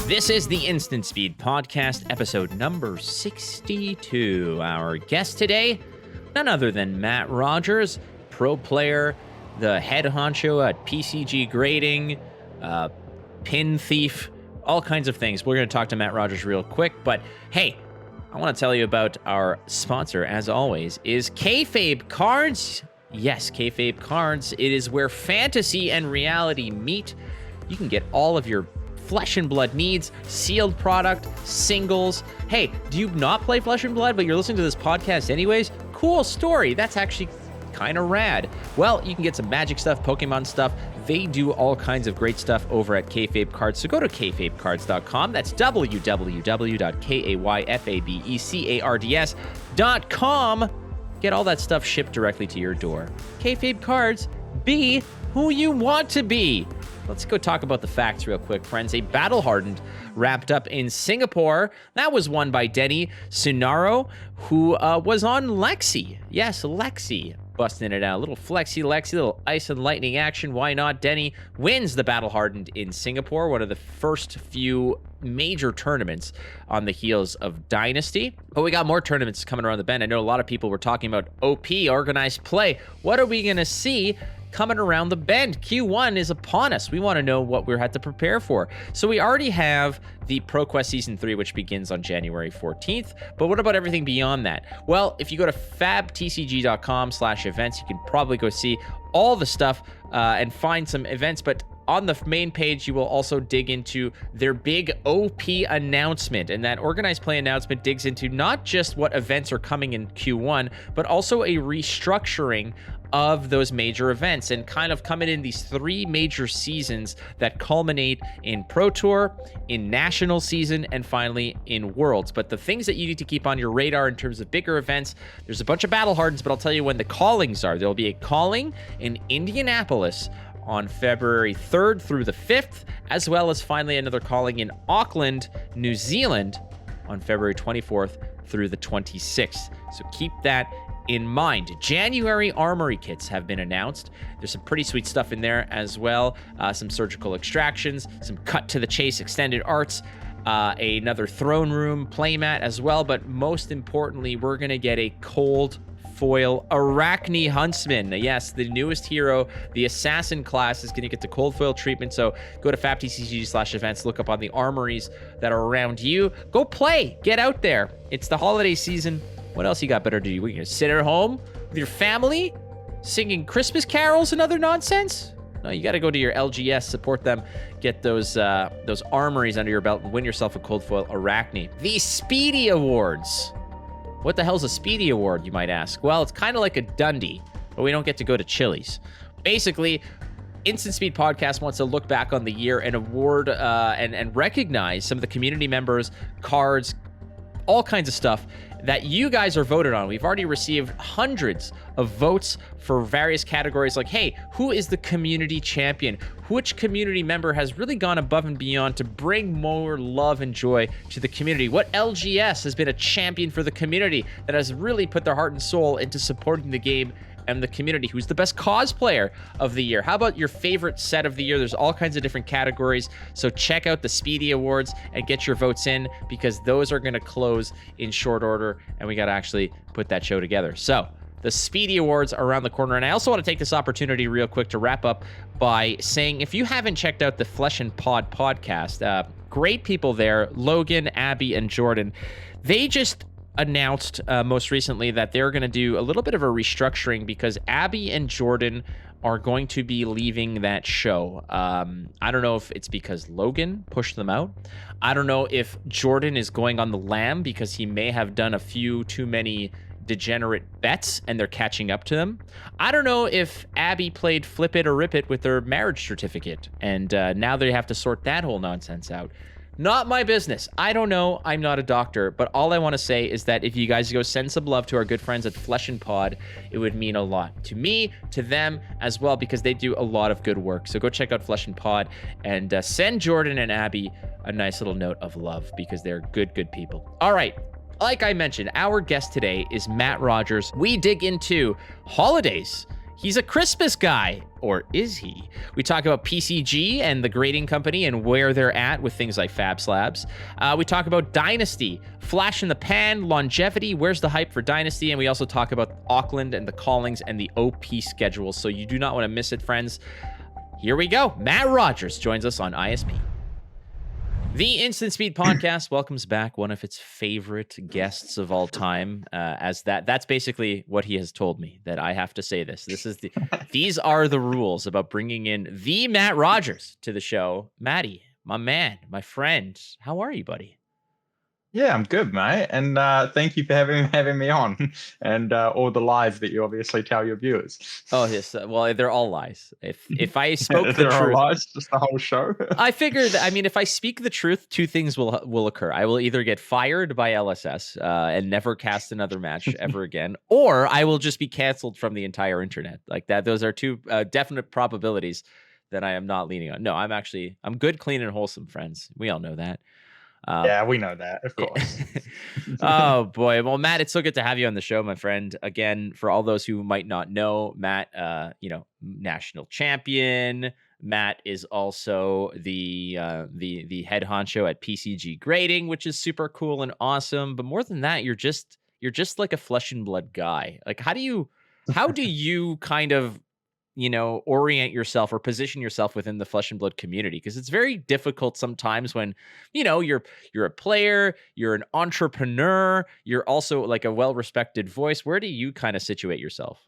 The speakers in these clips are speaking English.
This is the Instant Speed Podcast, episode number 62. Our guest today, none other than Matt Rogers, pro player, the head honcho at PCG Grading, pin thief, all kinds of things. We're going to talk to Matt Rogers real quick, but hey, I want to tell you about our sponsor, as always, is FAB Cards. Yes, FAB Cards. It is where fantasy and reality meet. You can get all of your Flesh and Blood needs, sealed product, singles. Hey, do you not play Flesh and Blood, but you're listening to this podcast anyways? Cool story. That's actually kind of rad. Well, you can get some Magic stuff, Pokemon stuff. They do all kinds of great stuff over at FAB Cards. So go to kfabcards.com. That's www.kayfabecards.com. Get all that stuff shipped directly to your door. FAB Cards, be who you want to be. Let's go talk about the facts real quick, friends. A battle-hardened wrapped up in Singapore. That was won by Denny Sunaro, who was on Lexi. Yes, Lexi. Busting it out. A little Lexi, little ice and lightning action. Why not? Denny wins the battle-hardened in Singapore, one of the first few major tournaments on the heels of Dynasty. But we got more tournaments coming around the bend. I know a lot of people were talking about OP, organized play. What are we going to see coming around the bend? Q1 is upon us. We want to know what we had to prepare for. So we already have the ProQuest Season 3, which begins on January 14th. But what about everything beyond that? Well, if you go to fabtcg.com/events, you can probably go see all the stuff and find some events. But on the main page, you will also dig into their big OP announcement. And that organized play announcement digs into not just what events are coming in Q1, but also a restructuring of those major events and kind of coming in these three major seasons that culminate in Pro Tour, in National Season, and finally in Worlds. But the things that you need to keep on your radar in terms of bigger events, there's a bunch of battle hardens, but I'll tell you when the callings are. There'll be a calling in Indianapolis on February 3rd through the 5th, as well as finally another calling in Auckland, New Zealand on February 24th through the 26th. So keep that in mind. January armory kits have been announced. There's some pretty sweet stuff in there as well. Some surgical extractions, some cut to the chase extended arts, another throne room playmat as well. But most importantly, we're going to get a cold foil Arachne Huntsman. Yes, the newest hero, the assassin class, is going to get the cold foil treatment. So go to fabtcg/events, look up on the armories that are around you. Go play, get out there. It's the holiday season. What else you got better to do? We're going to sit at home with your family, singing Christmas carols and other nonsense? No, you got to go to your LGS, support them, get those armories under your belt, and win yourself a cold foil Arachne. The Speedy Awards. What the hell's a Speedy Award, you might ask? Well, it's kind of like a Dundee, but we don't get to go to Chili's. Basically, Instant Speed Podcast wants to look back on the year and award and recognize some of the community members, cards, all kinds of stuff that you guys are voted on. We've already received hundreds of votes for various categories like, hey, who is the community champion? Which community member has really gone above and beyond to bring more love and joy to the community? What LGS has been a champion for the community that has really put their heart and soul into supporting the game and the community? Who's the best cosplayer of the year? How about your favorite set of the year? There's all kinds of different categories. So check out the Speedy Awards and get your votes in, because those are going to close in short order and we got to actually put that show together. So the Speedy Awards are around the corner. And I also want to take this opportunity real quick to wrap up by saying, if you haven't checked out the Flesh and Pod podcast, great people there, Logan, Abby, and Jordan, they just announced most recently that they're going to do a little bit of a restructuring because Abby and Jordan are going to be leaving that show. I don't know if it's because Logan pushed them out. I don't know if Jordan is going on the lam because he may have done a few too many degenerate bets and they're catching up to them. I don't know if Abby played flip it or rip it with their marriage certificate and now they have to sort that whole nonsense out. Not my business. I don't know. I'm not a doctor. But all I want to say is that if you guys go send some love to our good friends at Flesh and Pod, it would mean a lot to me, to them as well, because they do a lot of good work. So go check out Flesh and Pod and send Jordan and Abby a nice little note of love because they're good people. All right. Like I mentioned, our guest today is Matt Rogers. We dig into holidays He's a Christmas guy, or is he? We talk about PCG and the grading company and where they're at with things like Fab Slabs. We talk about Dynasty, flash in the pan, longevity, where's the hype for Dynasty, and we also talk about Auckland and the callings and the OP schedule, so you do not want to miss it, friends. Here we go. Matt Rogers joins us on ISP. The Instant Speed Podcast welcomes back one of its favorite guests of all time. That's basically what he has told me, that I have to say this. These are the rules about bringing in the Matt Rogers to the show. Matty, my man, my friend, how are you, buddy? Yeah, I'm good, mate. And thank you for having me on, and all the lies that you obviously tell your viewers. Oh, yes. Well, they're all lies. If I spoke the They're all truth, lies, just the whole show. I figured that, I mean, if I speak the truth, two things will occur. I will either get fired by LSS and never cast another match ever again, or I will just be canceled from the entire internet. Like that. Those are two definite probabilities that I am not leaning on. No, I'm good, clean, and wholesome, friends. We all know that. Yeah, we know that, of course. Oh boy. Well, Matt, it's so good to have you on the show, my friend. Again, for all those who might not know, Matt, national champion. Matt is also the head honcho at PCG Grading, which is super cool and awesome. But more than that, you're just like a flesh and blood guy. Like, how do you kind of orient yourself or position yourself within the flesh and blood community? Because it's very difficult sometimes when, you're a player, you're an entrepreneur, you're also like a well-respected voice. Where do you kind of situate yourself?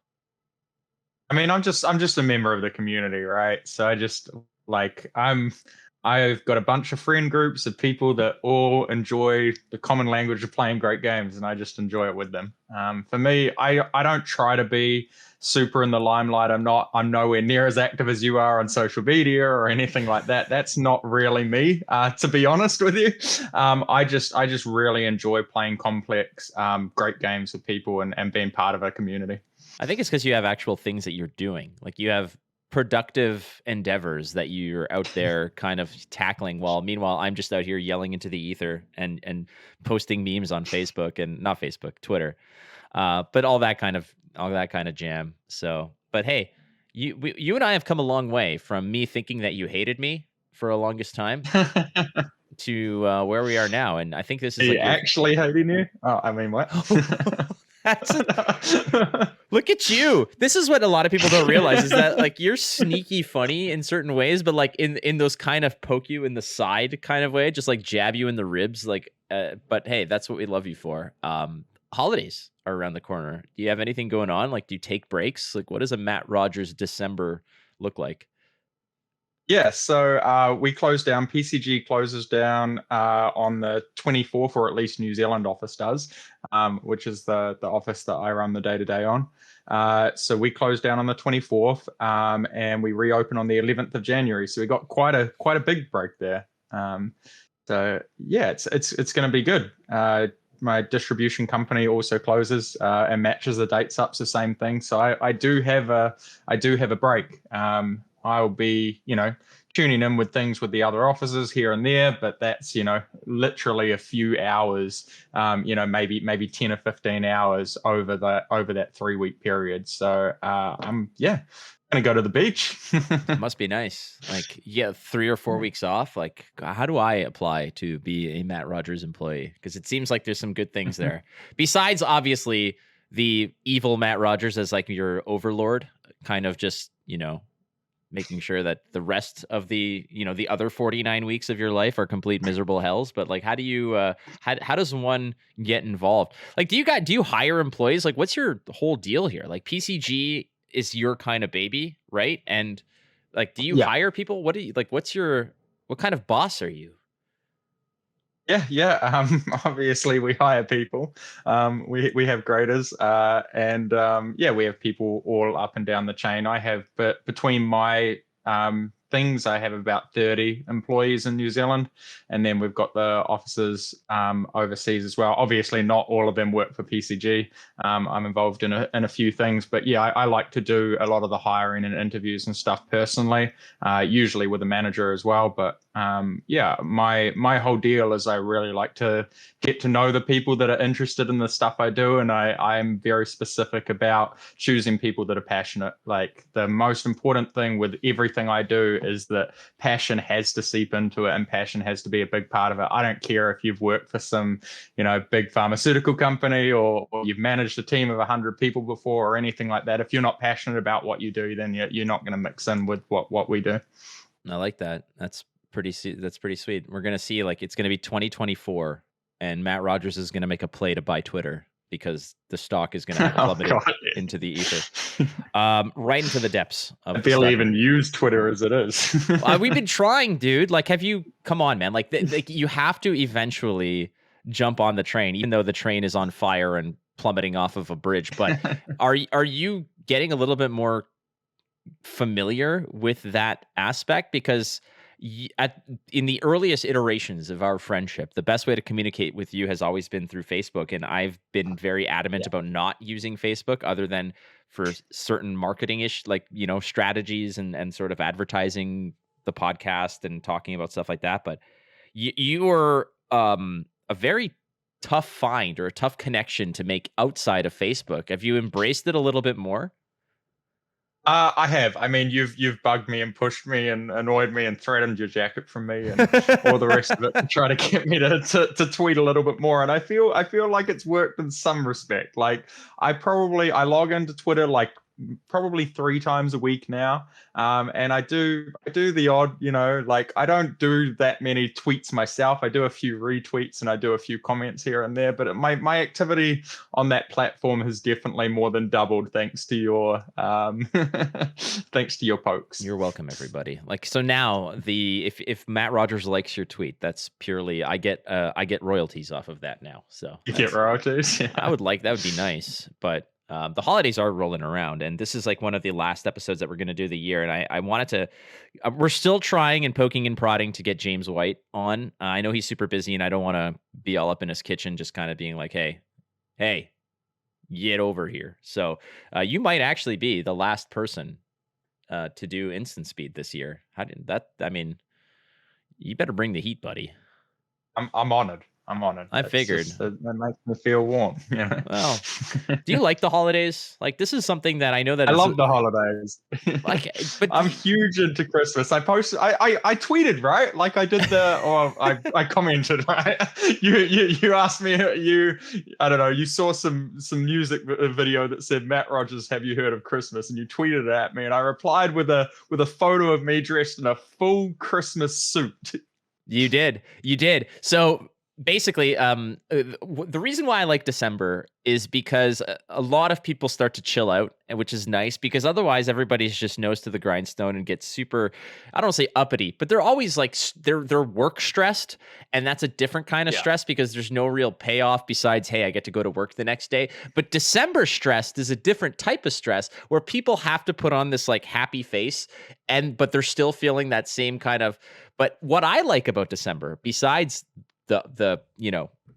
I mean, I'm just a member of the community, right? So I've got a bunch of friend groups of people that all enjoy the common language of playing great games, and I just enjoy it with them. For me, I don't try to be super in the limelight. I'm nowhere near as active as you are on social media or anything like that. That's not really me, to be honest with you. I just really enjoy playing complex, great games with people and being part of a community. I think it's because you have actual things that you're doing. Like you have productive endeavors that you're out there kind of tackling, while meanwhile I'm just out here yelling into the ether and posting memes on Facebook, and not Facebook, Twitter, but all that kind of jam. So, but hey, you and I have come a long way from me thinking that you hated me for a longest time to where we are now, and I think this is actually hating you. Oh, I mean, what? Look at you. This is what a lot of people don't realize, is that like you're sneaky funny in certain ways, but like in those kind of poke you in the side kind of way, just like jab you in the ribs. Like, but hey, that's what we love you for. Holidays are around the corner. Do you have anything going on? Like, do you take breaks? Like, what does a Matt Rogers December look like? Yeah, so we close down. PCG closes down on the 24th, or at least New Zealand office does, which is the office that I run the day-to-day on. So we close down on the 24th, and we reopen on the 11th of January. So we got quite a big break there. So yeah, it's going to be good. My distribution company also closes and matches the dates up. So same thing. So I do have a break. I'll be, tuning in with things with the other officers here and there, but that's, literally a few hours, maybe 10 or 15 hours over that 3-week period. So I'm gonna go to the beach. It must be nice. Like, 3 or 4 weeks off. Like, how do I apply to be a Matt Rogers employee? Because it seems like there's some good things there. Besides, obviously, the evil Matt Rogers as like your overlord, kind of just, making sure that the rest of the other 49 weeks of your life are complete miserable hells. But like, how do you how does one get involved? Like, do you hire employees? Like, what's your whole deal here? Like, PCG is your kind of baby, right? And like, do you hire people? What kind of boss are you? Yeah. Obviously, we hire people. We have graders, and we have people all up and down the chain. But between my things, I have about 30 employees in New Zealand, and then we've got the offices overseas as well. Obviously, not all of them work for PCG. I'm involved in a few things, but I like to do a lot of the hiring and interviews and stuff personally, usually with a manager as well. But yeah, my whole deal is I really like to get to know the people that are interested in the stuff I do, and I'm very specific about choosing people that are passionate. Like the most important thing with everything I do is that passion has to seep into it, and passion has to be a big part of it. I don't care if you've worked for some, big pharmaceutical company, or you've managed a team of 100 people before, or anything like that. If you're not passionate about what you do, then you're not going to mix in with what we do. I like that. That's pretty sweet. We're going to see, like, it's going to be 2024 and Matt Rogers is going to make a play to buy Twitter because the stock is going to have plummeted into the ether, right into the depths of I barely even use Twitter as it is. We've been trying, dude. Like, come on, man. Like, you have to eventually jump on the train, even though the train is on fire and plummeting off of a bridge. But are you getting a little bit more familiar with that aspect? Because in the earliest iterations of our friendship, the best way to communicate with you has always been through Facebook, and I've been very adamant about not using Facebook other than for certain marketing strategies and sort of advertising the podcast and talking about stuff like that. But you were a very tough find, or a tough connection to make outside of Facebook. Have you embraced it a little bit more? I have. I mean, you've bugged me and pushed me and annoyed me and threatened your jacket from me and all the rest of it to try to get me to tweet a little bit more. And I feel like it's worked in some respect. Like I log into Twitter like probably 3 times a week now. And I do the odd, like I don't do that many tweets myself. I do a few retweets and I do a few comments here and there, but my activity on that platform has definitely more than doubled thanks to your thanks to your pokes. You're welcome, everybody. Like, so now if Matt Rogers likes your tweet, that's purely I get royalties off of that now. So you get royalties. Yeah. That would be nice, but the holidays are rolling around, and this is like one of the last episodes that we're going to do the year. And I wanted to, we're still trying and poking and prodding to get James White on. I know he's super busy, and I don't want to be all up in his kitchen, just kind of being like, hey, get over here. So you might actually be the last person to do instant speed this year. How did that? I mean, you better bring the heat, buddy. I'm honored. I figured. That makes me feel warm. Yeah. Well, do you like the holidays? Like, this is something that I know that I love the holidays. Like, but I'm huge into Christmas. I tweeted, right? Like I did I commented, right? You asked me, I don't know, you saw some music video that said, Matt Rogers, have you heard of Christmas? And you tweeted it at me, and I replied with a photo of me dressed in a full Christmas suit. You did. So basically, the reason why I like December is because a lot of people start to chill out, which is nice, because otherwise everybody's just nose to the grindstone and gets super, I don't say uppity, but they're always like, they're work stressed. And that's a different kind of stress because there's no real payoff besides, hey, I get to go to work the next day. But December stressed is a different type of stress where people have to put on this like happy face, but they're still feeling that same kind of, but what I like about December, besides the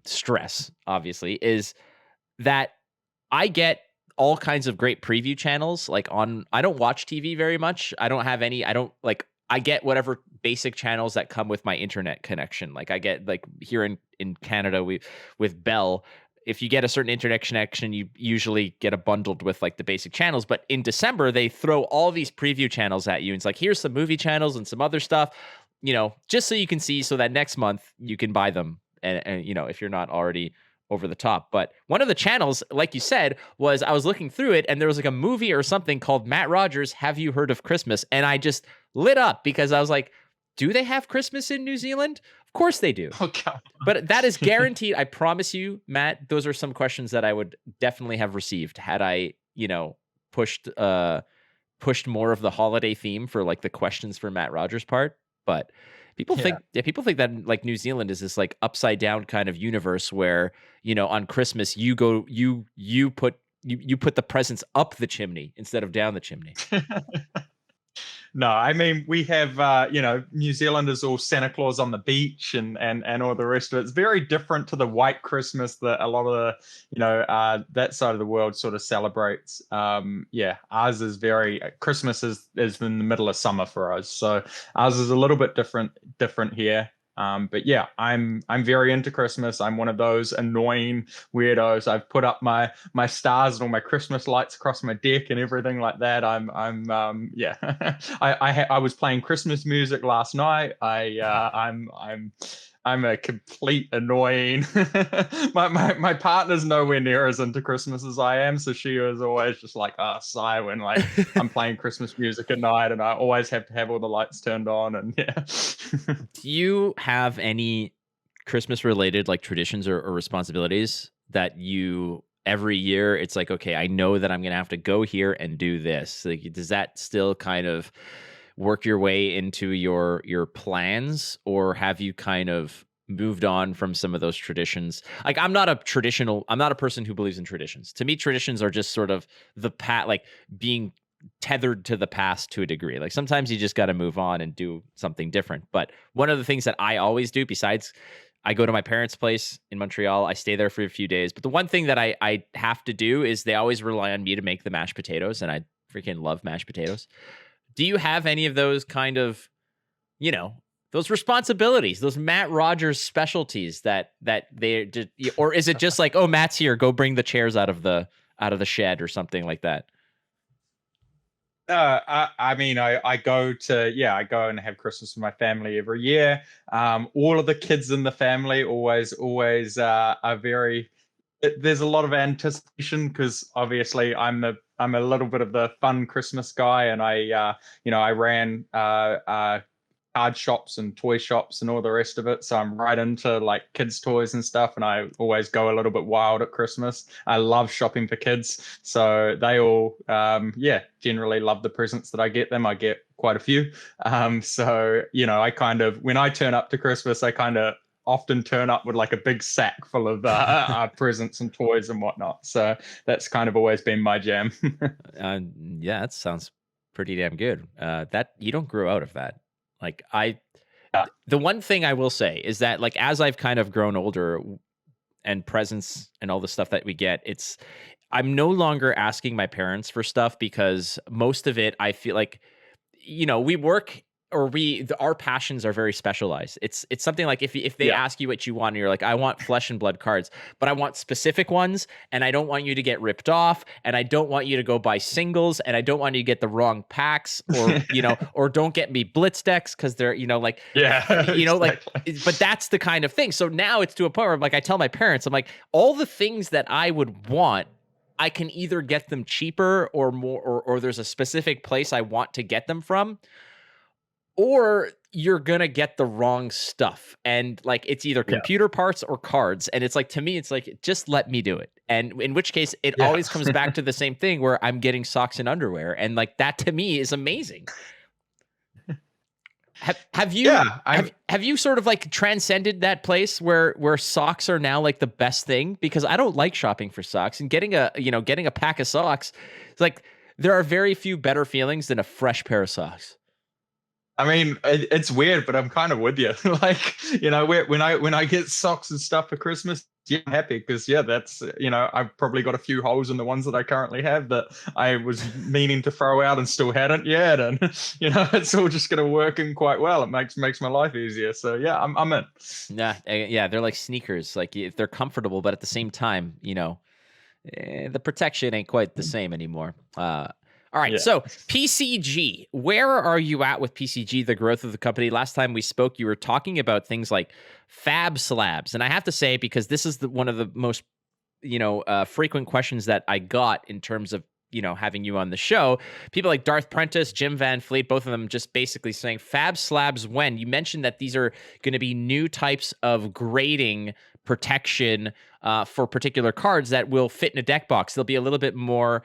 stress, obviously, is that I get all kinds of great preview channels. Like I don't watch TV very much. I don't have any. I get whatever basic channels that come with my internet connection. Like I get, like, here in Canada, with Bell, if you get a certain internet connection, you usually get it bundled with like the basic channels. But in December, they throw all these preview channels at you. And it's like, here's some movie channels and some other stuff, just so you can see, so that next month you can buy them. And if you're not already over the top. But one of the channels, like you said, was, I was looking through it and there was like a movie or something called Matt Rogers, Have You Heard of Christmas? And I just lit up because I was like, do they have Christmas in New Zealand? Of course they do. Okay. But that is guaranteed. I promise you, Matt, those are some questions that I would definitely have received had I, pushed more of the holiday theme for like the questions for Matt Rogers part. But people think that like New Zealand is this like upside down kind of universe where, on Christmas you put the presents up the chimney instead of down the chimney. No, I mean we have New Zealanders all Santa Claus on the beach and all the rest of it. It's very different to the white Christmas that a lot of the that side of the world sort of celebrates. Yeah, ours is very Christmas is in the middle of summer for us, so ours is a little bit different here. But yeah, I'm very into Christmas. I'm one of those annoying weirdos. I've put up my stars and all my Christmas lights across my deck and everything like that. Yeah. I was playing Christmas music last night. I'm a complete annoying. My partner's nowhere near as into Christmas as I am, so she was always just like, "Ah, sigh," when like I'm playing Christmas music at night, and I always have to have all the lights turned on, and yeah. Do you have any Christmas related like traditions or responsibilities that you every year it's like, okay, I know that I'm gonna have to go here and do this. Like, does that still kind of work your way into your plans, or have you kind of moved on from some of those traditions? Like, I'm not a person who believes in traditions. To me, traditions are just sort of like being tethered to the past to a degree. Like, sometimes you just got to move on and do something different. But one of the things that I always do, besides I go to my parents' place in Montreal, I stay there for a few days. But the one thing that I have to do is they always rely on me to make the mashed potatoes, and I freaking love mashed potatoes. Do you have any of those kind of, those responsibilities, those Matt Rogers specialties that they just, or is it just like, oh, Matt's here, go bring the chairs out of the shed or something like that? I mean, I go I go and have Christmas with my family every year. All of the kids in the family always are very. There's a lot of anticipation because obviously I'm a little bit of the fun Christmas guy, and I ran card shops and toy shops and all the rest of it. So I'm right into like kids' toys and stuff. And I always go a little bit wild at Christmas. I love shopping for kids. So they all, generally love the presents that I get them. I get quite a few. So, I kind of, when I turn up to Christmas, I kind of often turn up with like a big sack full of presents and toys and whatnot. So that's kind of always been my jam. Yeah, that sounds pretty damn good. That you don't grow out of that. Like the one thing I will say is that like as I've kind of grown older and presents and all the stuff that we get, I'm no longer asking my parents for stuff because most of it I feel like we work or our passions are very specialized. It's something like if they ask you what you want, and you're like, I want flesh and blood cards, but I want specific ones, and I don't want you to get ripped off, and I don't want you to go buy singles, and I don't want you to get the wrong packs, or or don't get me blitz decks because they're exactly. but that's the kind of thing. So now it's to a point where like I tell my parents, I'm like, all the things that I would want, I can either get them cheaper or more, or there's a specific place I want to get them from, or you're gonna get the wrong stuff. And like it's either computer parts or cards. And it's like, to me, it's like, just let me do it. And in which case it always comes back to the same thing where I'm getting socks and underwear. And like that to me is amazing. Have you sort of like transcended that place where socks are now like the best thing? Because I don't like shopping for socks, and getting a pack of socks, it's like there are very few better feelings than a fresh pair of socks. I mean, it's weird, but I'm kind of with you. Like, when I get socks and stuff for Christmas, I'm happy because that's I've probably got a few holes in the ones that I currently have that I was meaning to throw out and still hadn't yet, and it's all just going to work in quite well. It makes my life easier. So yeah, I'm in. Yeah, they're like sneakers. Like they're comfortable, but at the same time, the protection ain't quite the same anymore. All right, so PCG, where are you at with PCG, the growth of the company? Last time we spoke, you were talking about things like FAB slabs. And I have to say, because this is one of the most, frequent questions that I got in terms of, having you on the show. People like Darth Prentice, Jim Van Fleet, both of them just basically saying FAB slabs when. You mentioned that these are going to be new types of grading protection for particular cards that will fit in a deck box. They'll be a little bit more...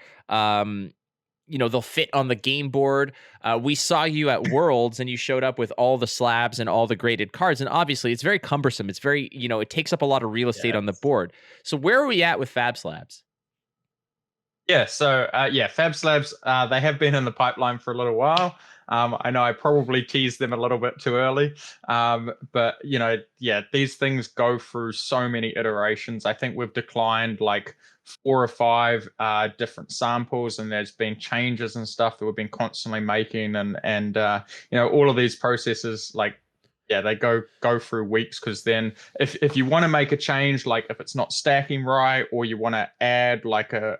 they'll fit on the game board. We saw you at Worlds and you showed up with all the slabs and all the graded cards. And obviously it's very cumbersome. It's very, it takes up a lot of real estate on the board. So where are we at with FAB slabs? Yeah. So, FAB slabs, they have been in the pipeline for a little while. I know I probably teased them a little bit too early, but yeah, these things go through so many iterations. I think we've declined like 4 or 5 different samples, and there's been changes and stuff that we've been constantly making, and all of these processes, like, yeah, they go through weeks, because then if you want to make a change, like if it's not stacking right, or you want to add like a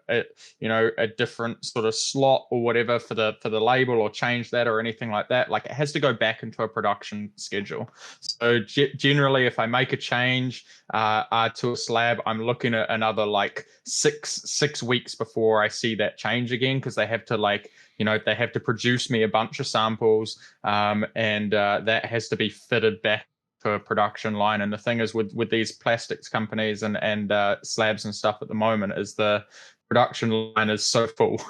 different sort of slot or whatever for the label, or change that or anything like that, like it has to go back into a production schedule. So generally, if I make a change to a slab, I'm looking at another like six weeks before I see that change again, because they have to they have to produce me a bunch of samples, and that has to be fitted back to a production line. And the thing is, with these plastics companies and slabs and stuff at the moment, is the production line is so full.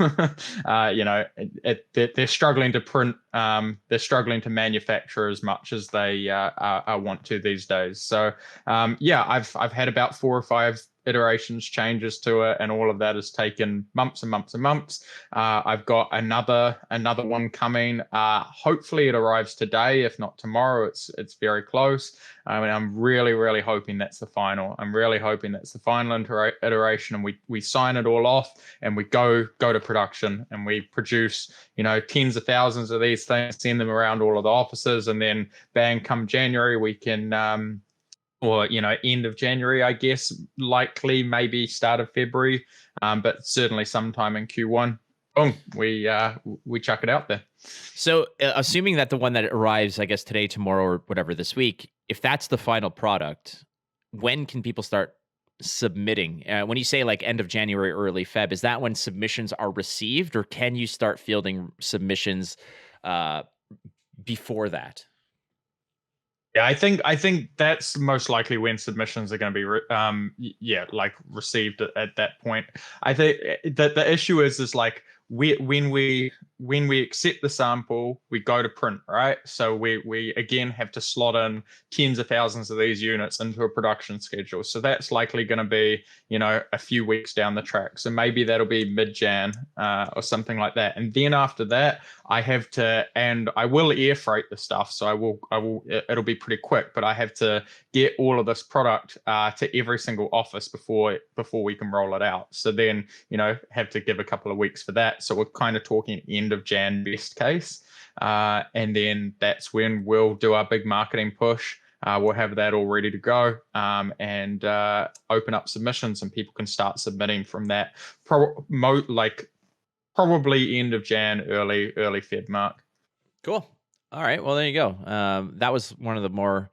They're struggling to print, they're struggling to manufacture as much as they want to these days. So yeah, I've had about 4 or 5 iterations, changes to it, and all of that has taken months and months and months. I've got another one coming. Hopefully it arrives today. If not tomorrow, it's very close. I'm really hoping that's the final. I'm really hoping that's the final iteration, and we sign it all off, and we go to production, and we produce tens of thousands of these things, send them around all of the offices, and then bang, come January, we can or end of January, I guess, likely maybe start of February, but certainly sometime in Q1, boom, we chuck it out there. So assuming that the one that arrives, I guess today, tomorrow, or whatever this week, if that's the final product, when can people start submitting? When you say like end of January, early Feb, is that when submissions are received, or can you start fielding submissions before that? Yeah, I think that's most likely when submissions are going to be received at that point. I think that the issue is like when we accept the sample, we go to print, right? So we again have to slot in tens of thousands of these units into a production schedule. So that's likely going to be a few weeks down the track. So maybe that'll be mid-Jan or something like that. And then after that, I have to, and I will air freight the stuff. So it'll be pretty quick, but I have to get all of this product to every single office before we can roll it out. So then have to give a couple of weeks for that. So we're kind of talking end of Jan best case, and then that's when we'll do our big marketing push. We'll have that all ready to go, and open up submissions, and people can start submitting from that. Probably end of Jan, early Feb mark. Cool. All right. Well, there you go. That was one of the more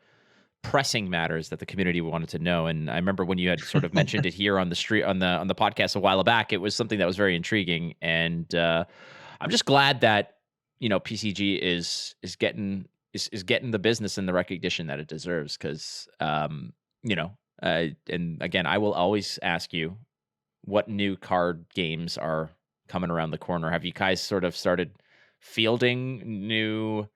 pressing matters that the community wanted to know. And I remember when you had sort of mentioned it here on the street, on the podcast a while back, it was something that was very intriguing. And I'm just glad that, PCG is getting the business and the recognition that it deserves. Cause and again, I will always ask you what new card games are coming around the corner. Have you guys sort of started fielding new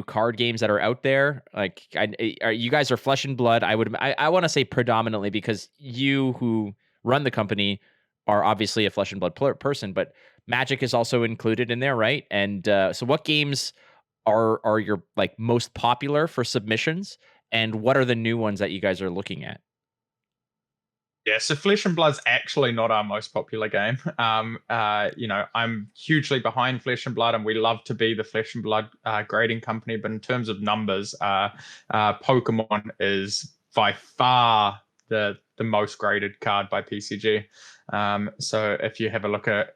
card games that are out there? Like, you guys are Flesh and Blood. I want to say predominantly, because you who run the company are obviously a Flesh and Blood person, but Magic is also included in there, right? And so what games are your like most popular for submissions, and what are the new ones that you guys are looking at? Yeah, so Flesh and Blood's actually not our most popular game. I'm hugely behind Flesh and Blood, and we love to be the Flesh and Blood grading company. But in terms of numbers, Pokemon is by far the most graded card by PCG. So if you have a look at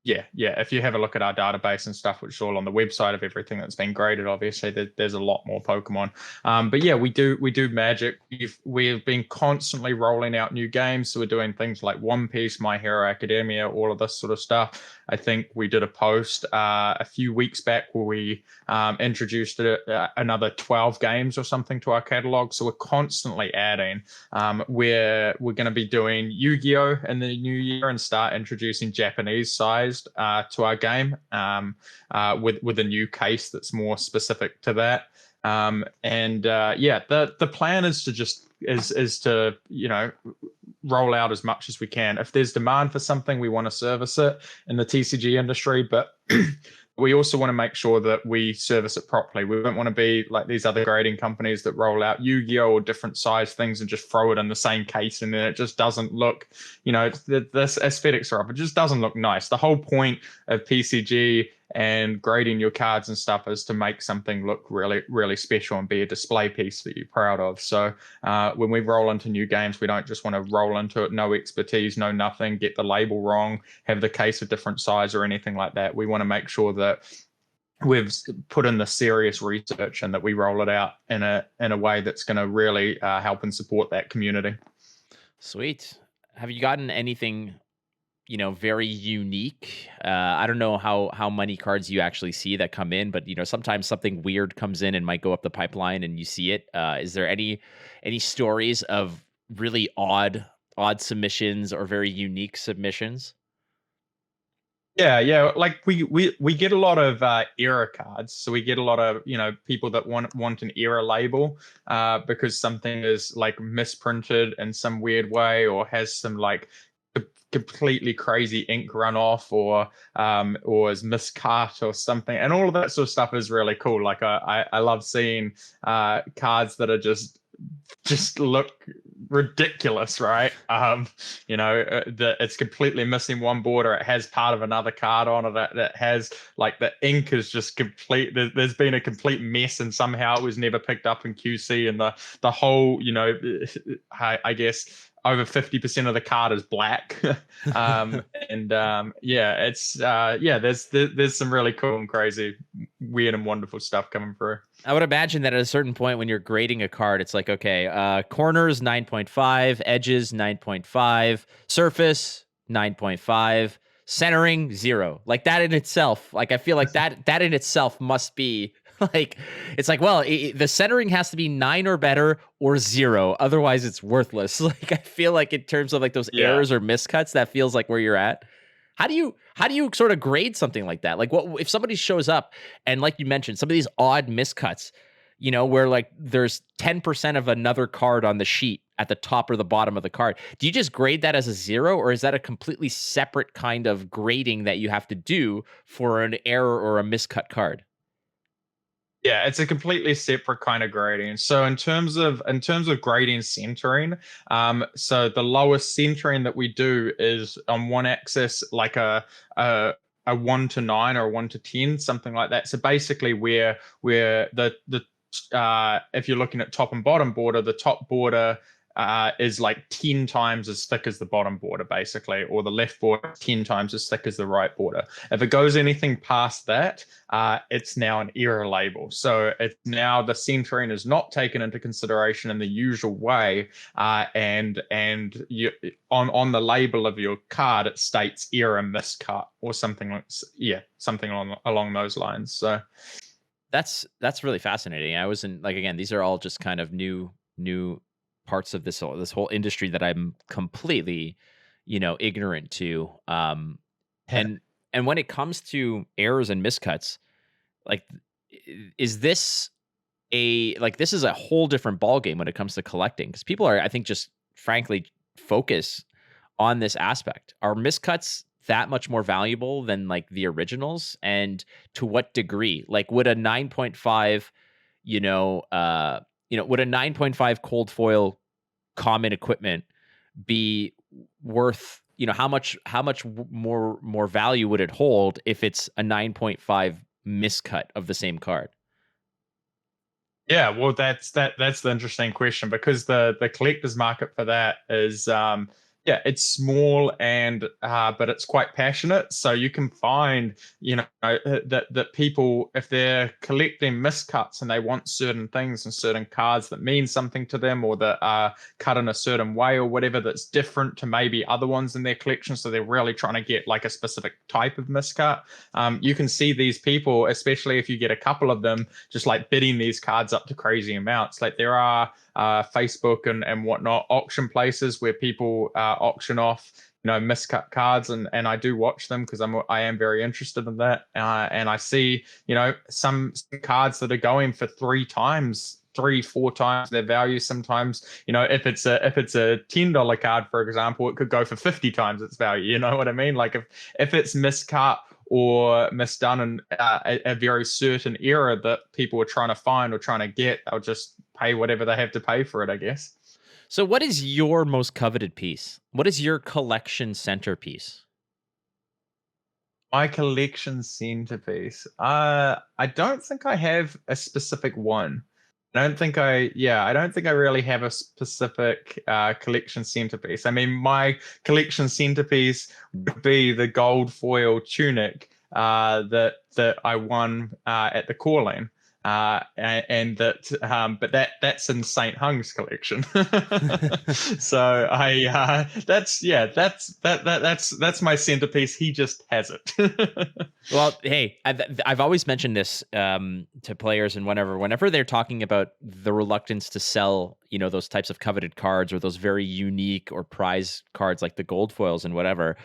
if you have a look at our database and stuff, which is all on the website of everything that's been graded, obviously there's a lot more Pokemon. But yeah, we do Magic. We've been constantly rolling out new games. So we're doing things like One Piece, My Hero Academia, all of this sort of stuff. I think we did a post a few weeks back where we introduced another 12 games or something to our catalog. So we're constantly adding. We're going to be doing Yu-Gi-Oh! In the new year and start introducing Japanese size to our game, with a new case that's more specific to that. The plan is to roll out as much as we can. If there's demand for something, we want to service it in the TCG industry, but we also want to make sure that we service it properly. We don't want to be like these other grading companies that roll out Yu-Gi-Oh or different size things and just throw it in the same case, and then it just doesn't look, this aesthetics are up. It just doesn't look nice. The whole point of PCG and grading your cards and stuff is to make something look really, really special and be a display piece that you're proud of. So when we roll into new games, we don't just want to roll into it, no expertise, no nothing, get the label wrong, have the case a different size or anything like that. We want to make sure that we've put in the serious research and that we roll it out in a way that's going to really help and support that community. Sweet. Have you gotten anything very unique? I don't know how many cards you actually see that come in, but sometimes something weird comes in and might go up the pipeline and you see it. Is there any stories of really odd submissions or very unique submissions? Yeah. Like we get a lot of error cards. So we get a lot of, people that want an error label because something is like misprinted in some weird way or has some like completely crazy ink runoff or is miscut or something, and all of that sort of stuff is really cool. Like I love seeing cards that are just look ridiculous, right? That it's completely missing one border. It has part of another card on it that has like the ink is just complete. There's been a complete mess, and somehow it was never picked up in QC, and the whole, I guess over 50% of the card is black. There's some really cool and crazy, weird and wonderful stuff coming through. I would imagine that at a certain point when you're grading a card, it's like, okay, corners 9.5, edges 9.5, surface 9.5, centering 0. Like that in itself, like I feel like that in itself must be like, it's like, well, the centering has to be 9 or better or 0. Otherwise it's worthless. Like I feel like in terms of like those errors or miscuts, that feels like where you're at. How do you sort of grade something like that? Like what if somebody shows up and, like you mentioned, some of these odd miscuts, where like there's 10% of another card on the sheet at the top or the bottom of the card. Do you just grade that as a 0, or is that a completely separate kind of grading that you have to do for an error or a miscut card? Yeah, it's a completely separate kind of grading. So in terms of grading centering, so the lowest centering that we do is on one axis, like a 1 to 9 or 1 to 10, something like that. So basically, where the if you're looking at top and bottom border, the top border is like 10 times as thick as the bottom border, basically, or the left border 10 times as thick as the right border. If it goes anything past that, it's now an error label. So it's now the centering is not taken into consideration in the usual way, and you on the label of your card it states error miscut or something along those lines. So that's really fascinating. I wasn't like, again, these are all just kind of new parts of this whole industry that I'm completely, ignorant to. And when it comes to errors and miscuts, like, is this this is a whole different ballgame when it comes to collecting, because people are, I think, just frankly focus on this aspect. Are miscuts that much more valuable than like the originals? And to what degree? Like, would a 9.5, would a 9.5 cold foil common equipment be worth, how much more value would it hold if it's a 9.5 miscut of the same card? Yeah, well, that's the interesting question, because the collector's market for that is it's small and but it's quite passionate. So you can find that people, if they're collecting miscuts and they want certain things and certain cards that mean something to them, or that are cut in a certain way or whatever that's different to maybe other ones in their collection, so they're really trying to get like a specific type of miscut, you can see these people, especially if you get a couple of them, just like bidding these cards up to crazy amounts. Like there are Facebook and whatnot auction places where people auction off miscut cards, and I do watch them because I am very interested in that, and I see some cards that are going for 3 times, 3-4 times their value. Sometimes if it's a $10 card, for example, it could go for 50 times its value. You know what I mean? Like if it's miscut or misdone in a very certain era that people were trying to find or trying to get, they'll just pay whatever they have to pay for it, I guess. So what is your most coveted piece? What is your collection centerpiece? My collection centerpiece. I don't think I have a specific one. I don't think I really have a specific collection centerpiece. I mean, my collection centerpiece would be the gold foil tunic that I won at the calling. And that but that's in St. Hung's collection. So that's my centerpiece. He just has it. Well, hey, I've always mentioned this to players, and whenever they're talking about the reluctance to sell, those types of coveted cards or those very unique or prize cards like the gold foils and whatever,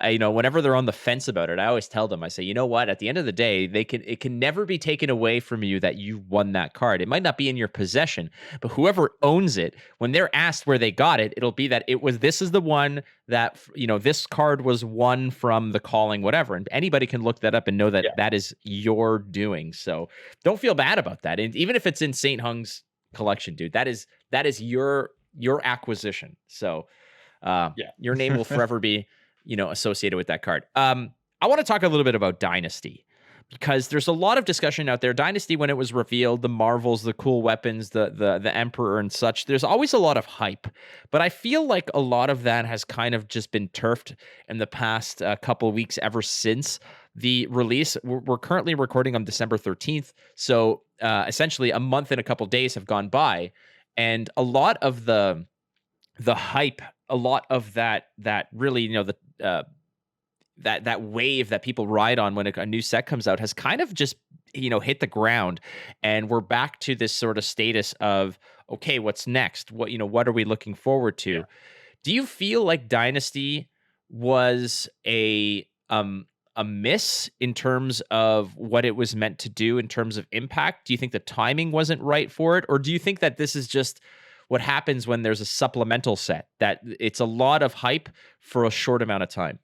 whenever they're on the fence about it, I always tell them, I say, you know what? At the end of the day, it can never be taken away from you that you won that card. It might not be in your possession, but whoever owns it, when they're asked where they got it, it'll be that this is the one that, this card was won from the calling, whatever. And anybody can look that up and know that that is your doing. So don't feel bad about that. And even if it's in St. Hung's collection, dude, that is your acquisition. So your name will forever be, associated with that card. I want to talk a little bit about Dynasty, because there's a lot of discussion out there. Dynasty, when it was revealed, the Marvels, the cool weapons, the Emperor and such, there's always a lot of hype. But I feel like a lot of that has kind of just been turfed in the past couple of weeks ever since the release. We're currently recording on December 13th. So essentially a month and a couple days have gone by. And a lot of the hype, a lot of that really, that wave that people ride on when a new set comes out has kind of just, hit the ground. And we're back to this sort of status of, okay, what's next? What are we looking forward to? Yeah. Do you feel like Dynasty was a miss in terms of what it was meant to do in terms of impact? Do you think the timing wasn't right for it? Or do you think that this is just what happens when there's a supplemental set, that it's a lot of hype for a short amount of time?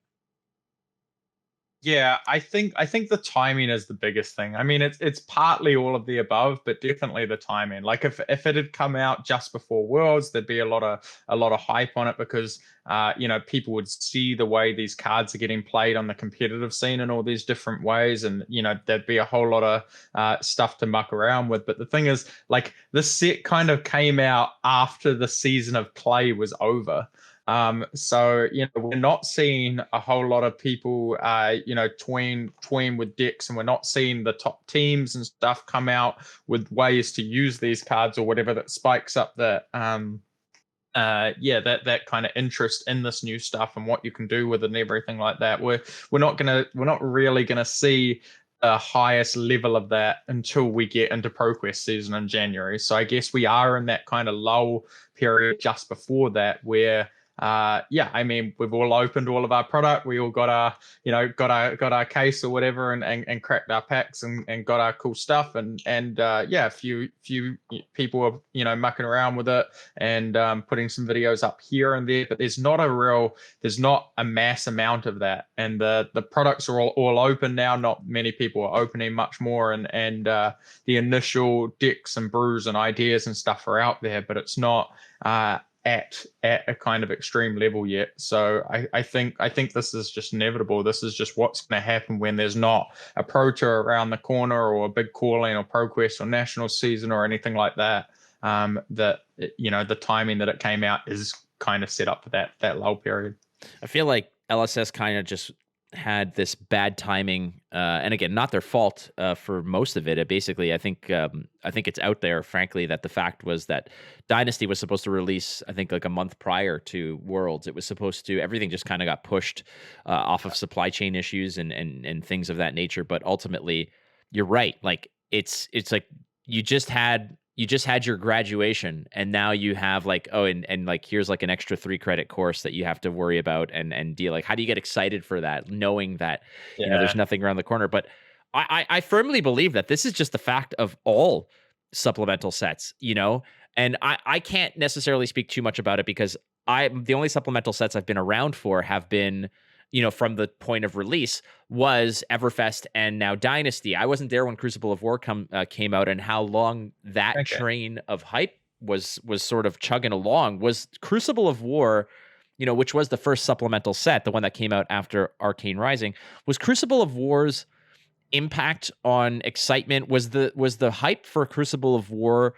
Yeah, I think the timing is the biggest thing. I mean, it's partly all of the above, but definitely the timing. Like if it had come out just before Worlds, there'd be a lot of hype on it, because people would see the way these cards are getting played on the competitive scene in all these different ways, and there'd be a whole lot of stuff to muck around with. But the thing is, like, this set kind of came out after the season of play was over. So we're not seeing a whole lot of people tween with decks, and we're not seeing the top teams and stuff come out with ways to use these cards or whatever that spikes up that that kind of interest in this new stuff and what you can do with it and everything like that. We're not really gonna see the highest level of that until we get into ProQuest season in January. So I guess we are in that kind of lull period just before that, where I mean, we've all opened all of our product. We all got our case or whatever, and cracked our packs and got our cool stuff. And a few people are mucking around with it and putting some videos up here and there. But there's not a mass amount of that. And the products are all open now. Not many people are opening much more. And the initial decks and brews and ideas and stuff are out there, but it's not at a kind of extreme level yet. So I think this is just inevitable. This is just what's going to happen when there's not a Pro Tour around the corner, or a big calling, or ProQuest, or national season, or anything like that. The timing that it came out is kind of set up for that lull period. I feel like LSS kind of just had this bad timing, and again, not their fault for most of it. Basically, I think it's out there, frankly, that the fact was that Dynasty was supposed to release, I think, like a month prior to Worlds. It was supposed to, everything just kind of got pushed off of supply chain issues and things of that nature. But ultimately, you're right. Like it's like you just had your graduation, and now you have like, and like, here's like an extra 3 credit course that you have to worry about and deal. Like, how do you get excited for that, knowing that there's nothing around the corner? But I firmly believe that this is just the fact of all supplemental sets, and I can't necessarily speak too much about it, because the only supplemental sets I've been around for have been from the point of release was Everfest and now Dynasty. I wasn't there when Crucible of War came out, and how long that Okay. train of hype was sort of chugging along. Was Crucible of War, which was the first supplemental set, the one that came out after Arcane Rising, was Crucible of War's impact on excitement? Was the hype for Crucible of War,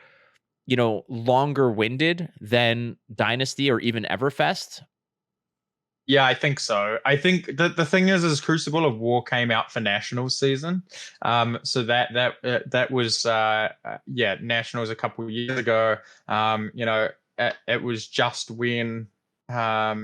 longer winded than Dynasty or even Everfest? Yeah, I think so. I think the thing is Crucible of War came out for Nationals season, so that was yeah, Nationals a couple of years ago. It was just when yeah,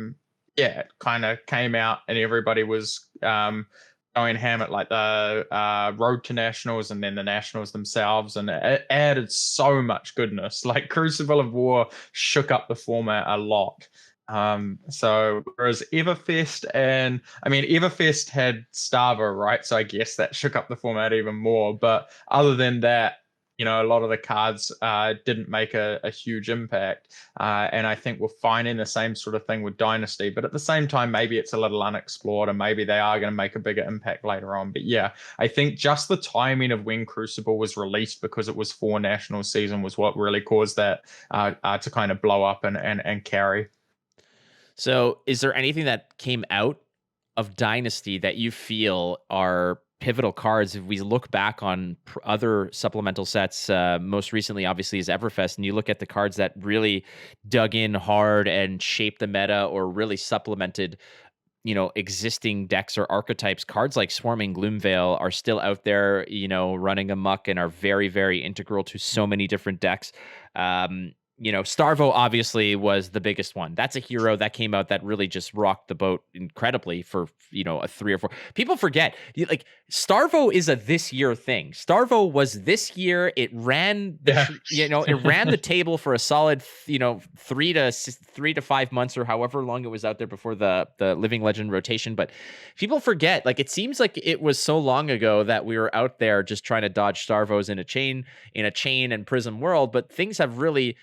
it kind of came out and everybody was going ham at like the Road to Nationals and then the Nationals themselves, and it added so much goodness. Like Crucible of War shook up the format a lot. So whereas Everfest and I mean Everfest had Starvo, right? So I guess that shook up the format even more. But other than that, a lot of the cards didn't make a huge impact. And I think we're finding the same sort of thing with Dynasty. But at the same time, maybe it's a little unexplored and maybe they are going to make a bigger impact later on. But yeah, I think just the timing of when Crucible was released, because it was for national season, was what really caused that to kind of blow up and carry. So, is there anything that came out of Dynasty that you feel are pivotal cards? If we look back on other supplemental sets, most recently, obviously, is Everfest, and you look at the cards that really dug in hard and shaped the meta or really supplemented, existing decks or archetypes, cards like Swarming Gloomveil are still out there, running amok and are very, very integral to so many different decks. Starvo obviously was the biggest one. That's a hero that came out that really just rocked the boat incredibly for, a 3 or 4. People forget, like, Starvo is a this year thing. Starvo was this year. It ran it ran the table for a solid, 3 to 5 months or however long it was out there before the Living Legend rotation. But people forget, like, it seems like it was so long ago that we were out there just trying to dodge Starvos in a chain and Prism world, but things have really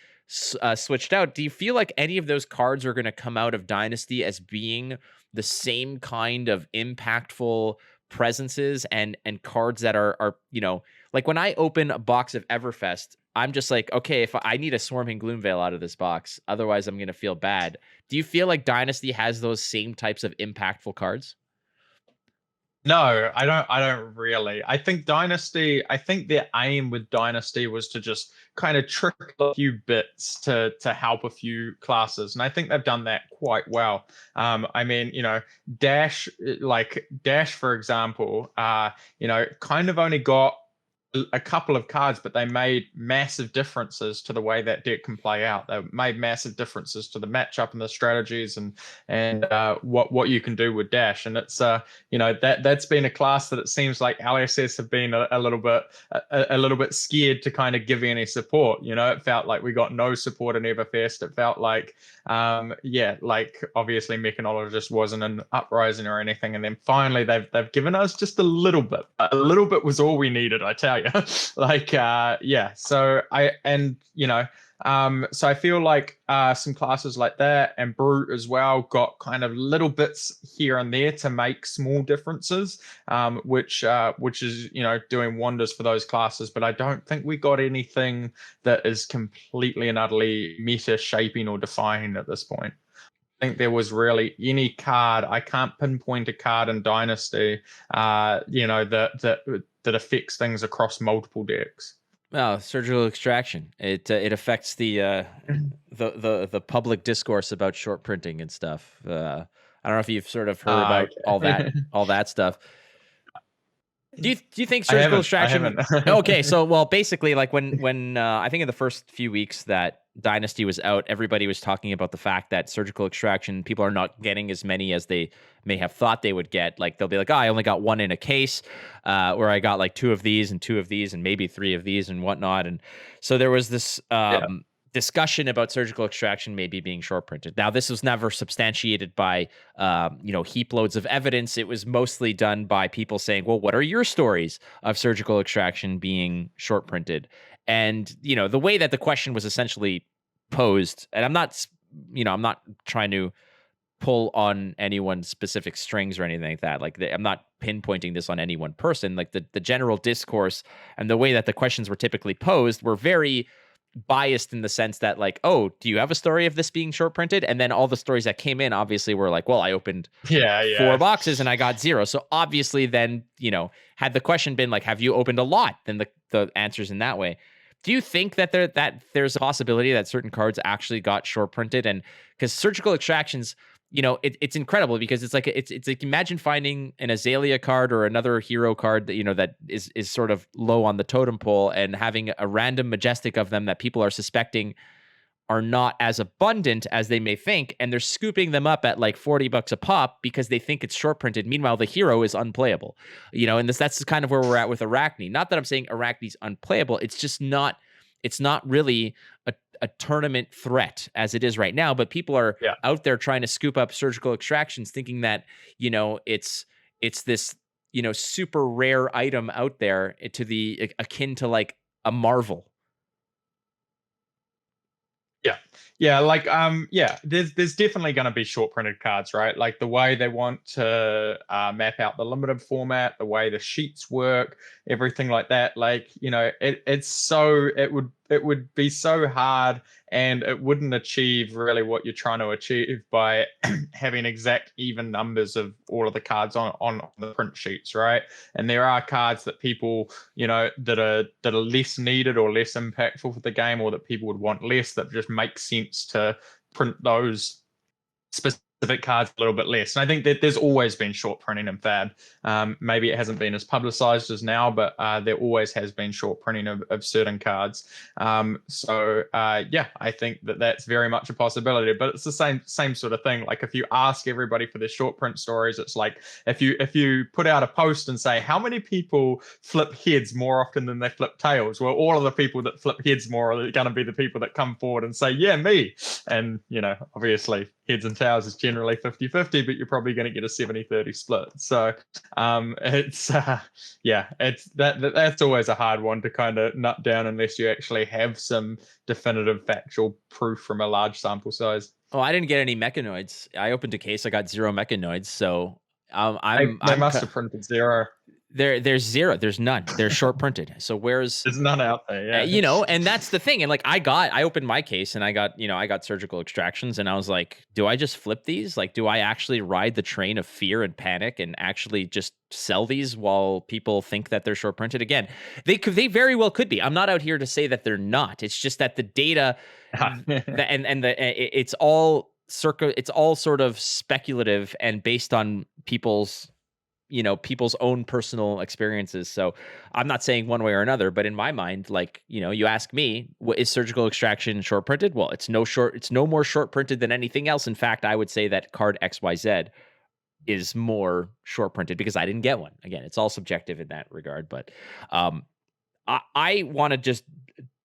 switched out. Do you feel like any of those cards are going to come out of Dynasty as being the same kind of impactful presences and cards that are like when I open a box of Everfest, I'm just like, okay, if I need a Swarming Gloomveil out of this box, otherwise I'm going to feel bad. Do you feel like Dynasty has those same types of impactful cards? No, I don't really. I think their aim with Dynasty was to just kind of trick a few bits to help a few classes. And I think they've done that quite well. I mean, Dash, for example, kind of only got a couple of cards, but they made massive differences to the way that deck can play out. They made massive differences to the matchup and the strategies and what you can do with Dash. And it's that's been a class that it seems like LSS have been a little bit scared to kind of give any support. It felt like we got no support in Everfest. It felt like like obviously Mechanologist wasn't an uprising or anything, and then finally they've given us just a little bit. A little bit was all we needed, I tell you. So so I feel like some classes like that and Brute as well got kind of little bits here and there to make small differences, which is doing wonders for those classes. But I don't think we got anything that is completely and utterly meta shaping or defining at this point. I think there was really any card. I can't pinpoint a card in Dynasty, that affects things across multiple decks. Well, surgical extraction. It affects the public discourse about short printing and stuff. I don't know if you've sort of heard about all that stuff. Do you think surgical extraction? I haven't. Okay, so well, basically, like when I think in the first few weeks that Dynasty was out, everybody was talking about the fact that surgical extraction, people are not getting as many as they may have thought they would get. Like they'll be like, oh, I only got one in a case, where I got like 2 of these and 2 of these and maybe 3 of these and whatnot. And so there was this discussion about surgical extraction maybe being short printed. Now, this was never substantiated by, heap loads of evidence. It was mostly done by people saying, well, what are your stories of surgical extraction being short printed? And, the way that the question was essentially posed, and I'm not trying to pull on anyone's specific strings or anything like that. Like I'm not pinpointing this on any one person. Like the general discourse and the way that the questions were typically posed were very biased in the sense that like, oh, do you have a story of this being short printed? And then all the stories that came in obviously were like, well, I opened Yeah, 4 boxes and I got 0. So obviously then, had the question been like, have you opened a lot? Then the answers in that way. Do you think that there's a possibility that certain cards actually got short printed? And because surgical extractions, it's incredible because it's like imagine finding an Azalea card or another hero card that that is sort of low on the totem pole and having a random majestic of them that people are suspecting are not as abundant as they may think, and they're scooping them up at like $40 a pop because they think it's short printed. Meanwhile, the hero is unplayable. And that's kind of where we're at with Arachne. Not that I'm saying Arachne's unplayable. It's just not. It's not really a tournament threat as it is right now. But people are out there trying to scoop up surgical extractions, thinking that it's this super rare item out there to the akin to like a Marvel. Yeah, like there's definitely going to be short printed cards, right? Like the way they want to map out the limited format, the way the sheets work, everything like that. Like it would be so hard, and it wouldn't achieve really what you're trying to achieve by having exact even numbers of all of the cards on the print sheets, right? And there are cards that people that are less needed or less impactful for the game, or that people would want less, that just make sense to print those specific cards a little bit less. And I think that there's always been short printing in FAB. Maybe it hasn't been as publicized as now, but there always has been short printing of certain cards. I think that that's very much a possibility. But it's the same sort of thing. Like if you ask everybody for their short print stories, it's like if you put out a post and say how many people flip heads more often than they flip tails, well, all of the people that flip heads more are going to be the people that come forward and say, yeah, me. And obviously heads and tails is generally 50-50, but you're probably going to get a 70-30 split. So that's always a hard one to kind of nut down unless you actually have some definitive factual proof from a large sample size. Oh, I didn't get any mechanoids. I opened a case, I got 0 mechanoids. So they must have printed 0. There's 0. There's none. They're short printed. So there's none out there. Yeah. And that's the thing. And like I opened my case and I got surgical extractions, and I was like, do I just flip these? Like, do I actually ride the train of fear and panic and actually just sell these while people think that they're short printed? Again, they very well could be. I'm not out here to say that they're not. It's just that the data it's all sort of speculative and based on people's own personal experiences. So I'm not saying one way or another, but in my mind, like, you ask me, what is surgical extraction short printed? Well, it's no more short printed than anything else. In fact, I would say that card XYZ is more short printed because I didn't get one. Again, it's all subjective in that regard, but I want to just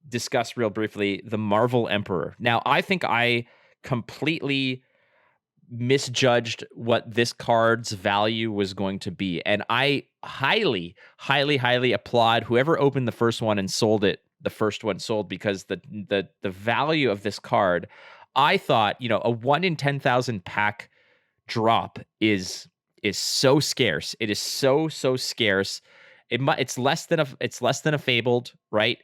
discuss real briefly the Marvel Emperor. Now, I think I completely misjudged what this card's value was going to be, and I highly applaud whoever opened the first one and sold it. The first one sold, because the value of this card, I thought, a 1 in 10,000 pack drop is so scarce. It is so scarce. It's less than a fabled, right?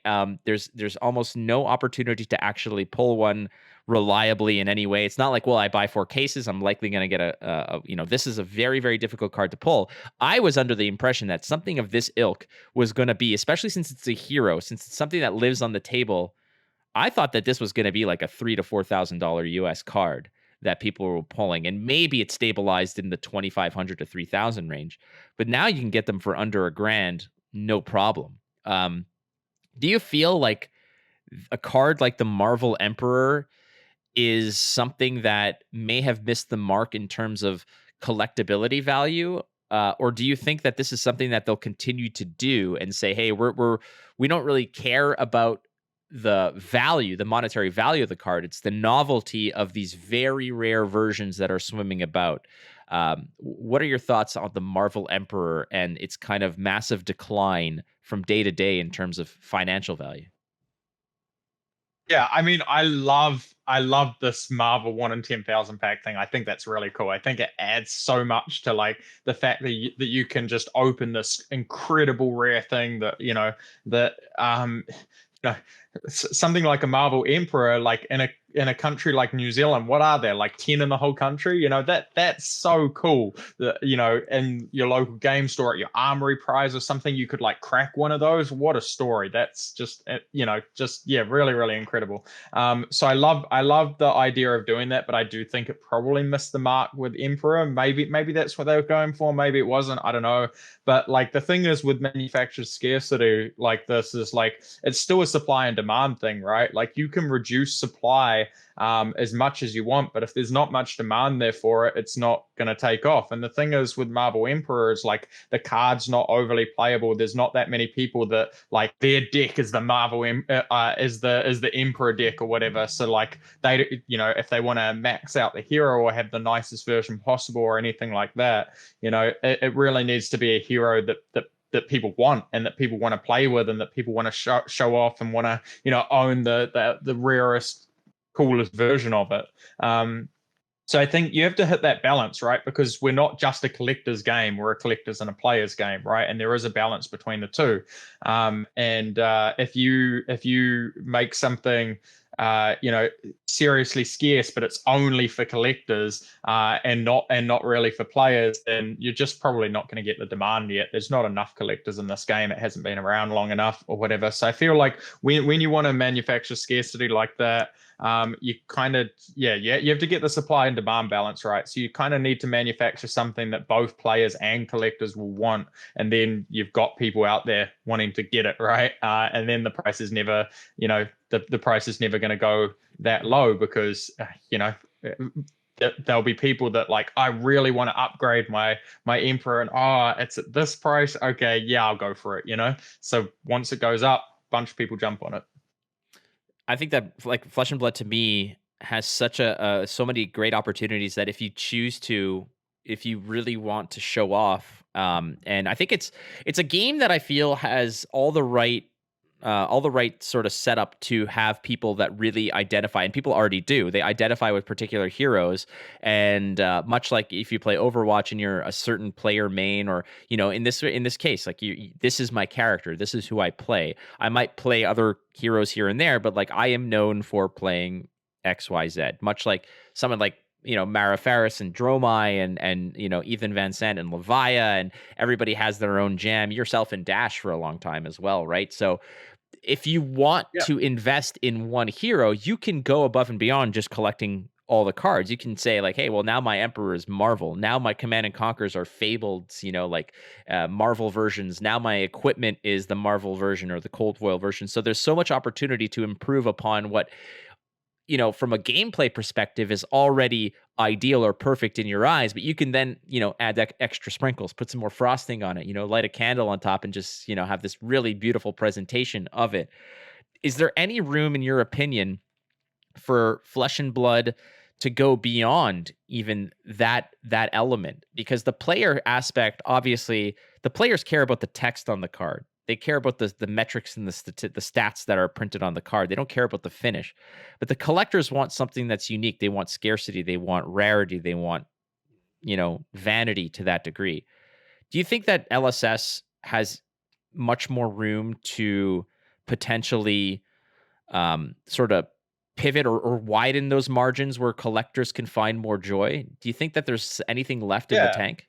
There's almost no opportunity to actually pull one reliably in any way. It's not like, well, I buy 4 cases, I'm likely going to get this is a very, very difficult card to pull. I was under the impression that something of this ilk was going to be, especially since it's a hero, since it's something that lives on the table, I thought that this was going to be like a $3,000 to $4,000 US card that people were pulling, and maybe it stabilized in the 2,500 to 3,000 range. But now you can get them for under $1,000, no problem. Do you feel like a card like the Marvel Emperor is something that may have missed the mark in terms of collectability value? Or do you think that this is something that they'll continue to do and say, hey, we don't really care about the value, the monetary value of the card. It's the novelty of these very rare versions that are swimming about. What are your thoughts on the Marvel Emperor and its kind of massive decline from day to day in terms of financial value? Yeah, I mean, I love I love this Marvel 1 in 10,000 pack thing. I think that's really cool. I think it adds so much to like the fact that you can just open this incredible rare thing that that you know, something like a Marvel Emperor, like in a country like New Zealand, what are there, like 10 in the whole country? That's so cool that in your local game store at your armory prize or something, you could like crack one of those. What a story. That's just yeah, really, really incredible. So I love the idea of doing that, but I do think it probably missed the mark with Emperor. Maybe that's what they were going for, maybe it wasn't, I don't know. But like the thing is with manufactured scarcity like this is like it's still a supply and demand thing, right? Like you can reduce supply as much as you want, but if there's not much demand there for it, it's not going to take off. And the thing is with Marvel Emperor is like the card's not overly playable. There's not that many people that like their deck is the Marvel is the Emperor deck or whatever. So like they if they want to max out the hero or have the nicest version possible or anything like that, it really needs to be a hero that people want and that people want to play with and that people want to show off and want to own the rarest, coolest version of it. So I think you have to hit that balance, right? Because we're not just a collector's game, we're a collector's and a player's game, right? And there is a balance between the two. If you make something seriously scarce, but it's only for collectors and not really for players, then you're just probably not going to get the demand yet. There's not enough collectors in this game. It hasn't been around long enough or whatever. So I feel like when you want to manufacture scarcity like that, you kind of you have to get the supply and demand balance right. So you kind of need to manufacture something that both players and collectors will want, and then you've got people out there wanting to get it, right? And then the price is never the price is never going to go that low because there'll be people that like, I really want to upgrade my Emperor and it's at this price, okay, yeah, I'll go for it. So once it goes up, a bunch of people jump on it. I think that like Flesh and Blood to me has such so many great opportunities that if you really want to show off, and I think it's a game that I feel has all the right sort of setup to have people that really identify, and people already do. They identify with particular heroes, and much like if you play Overwatch and you're a certain player main, or in this case, like this is my character, this is who I play. I might play other heroes here and there, but like I am known for playing XYZ. Much like someone like Mara Ferris and Dromai and Ethan Van Sant and Levia, and everybody has their own jam. Yourself and Dash for a long time as well, right? So if you want to invest in one hero, you can go above and beyond just collecting all the cards. You can say like, hey, well, now my Emperor is Marvel. Now my Command and Conquers are fabled, Marvel versions. Now my equipment is the Marvel version or the Cold Foil version. So there's so much opportunity to improve upon what from a gameplay perspective is already ideal or perfect in your eyes, but you can then, add extra sprinkles, put some more frosting on it, light a candle on top and just, have this really beautiful presentation of it. Is there any room, in your opinion, for Flesh and Blood to go beyond even that element? Because the player aspect, obviously, the players care about the text on the card. They care about the metrics and the stats that are printed on the card. They don't care about the finish. But the collectors want something that's unique. They want scarcity. They want rarity. They want, vanity to that degree. Do you think that LSS has much more room to potentially sort of pivot or widen those margins where collectors can find more joy? Do you think that there's anything left in the tank?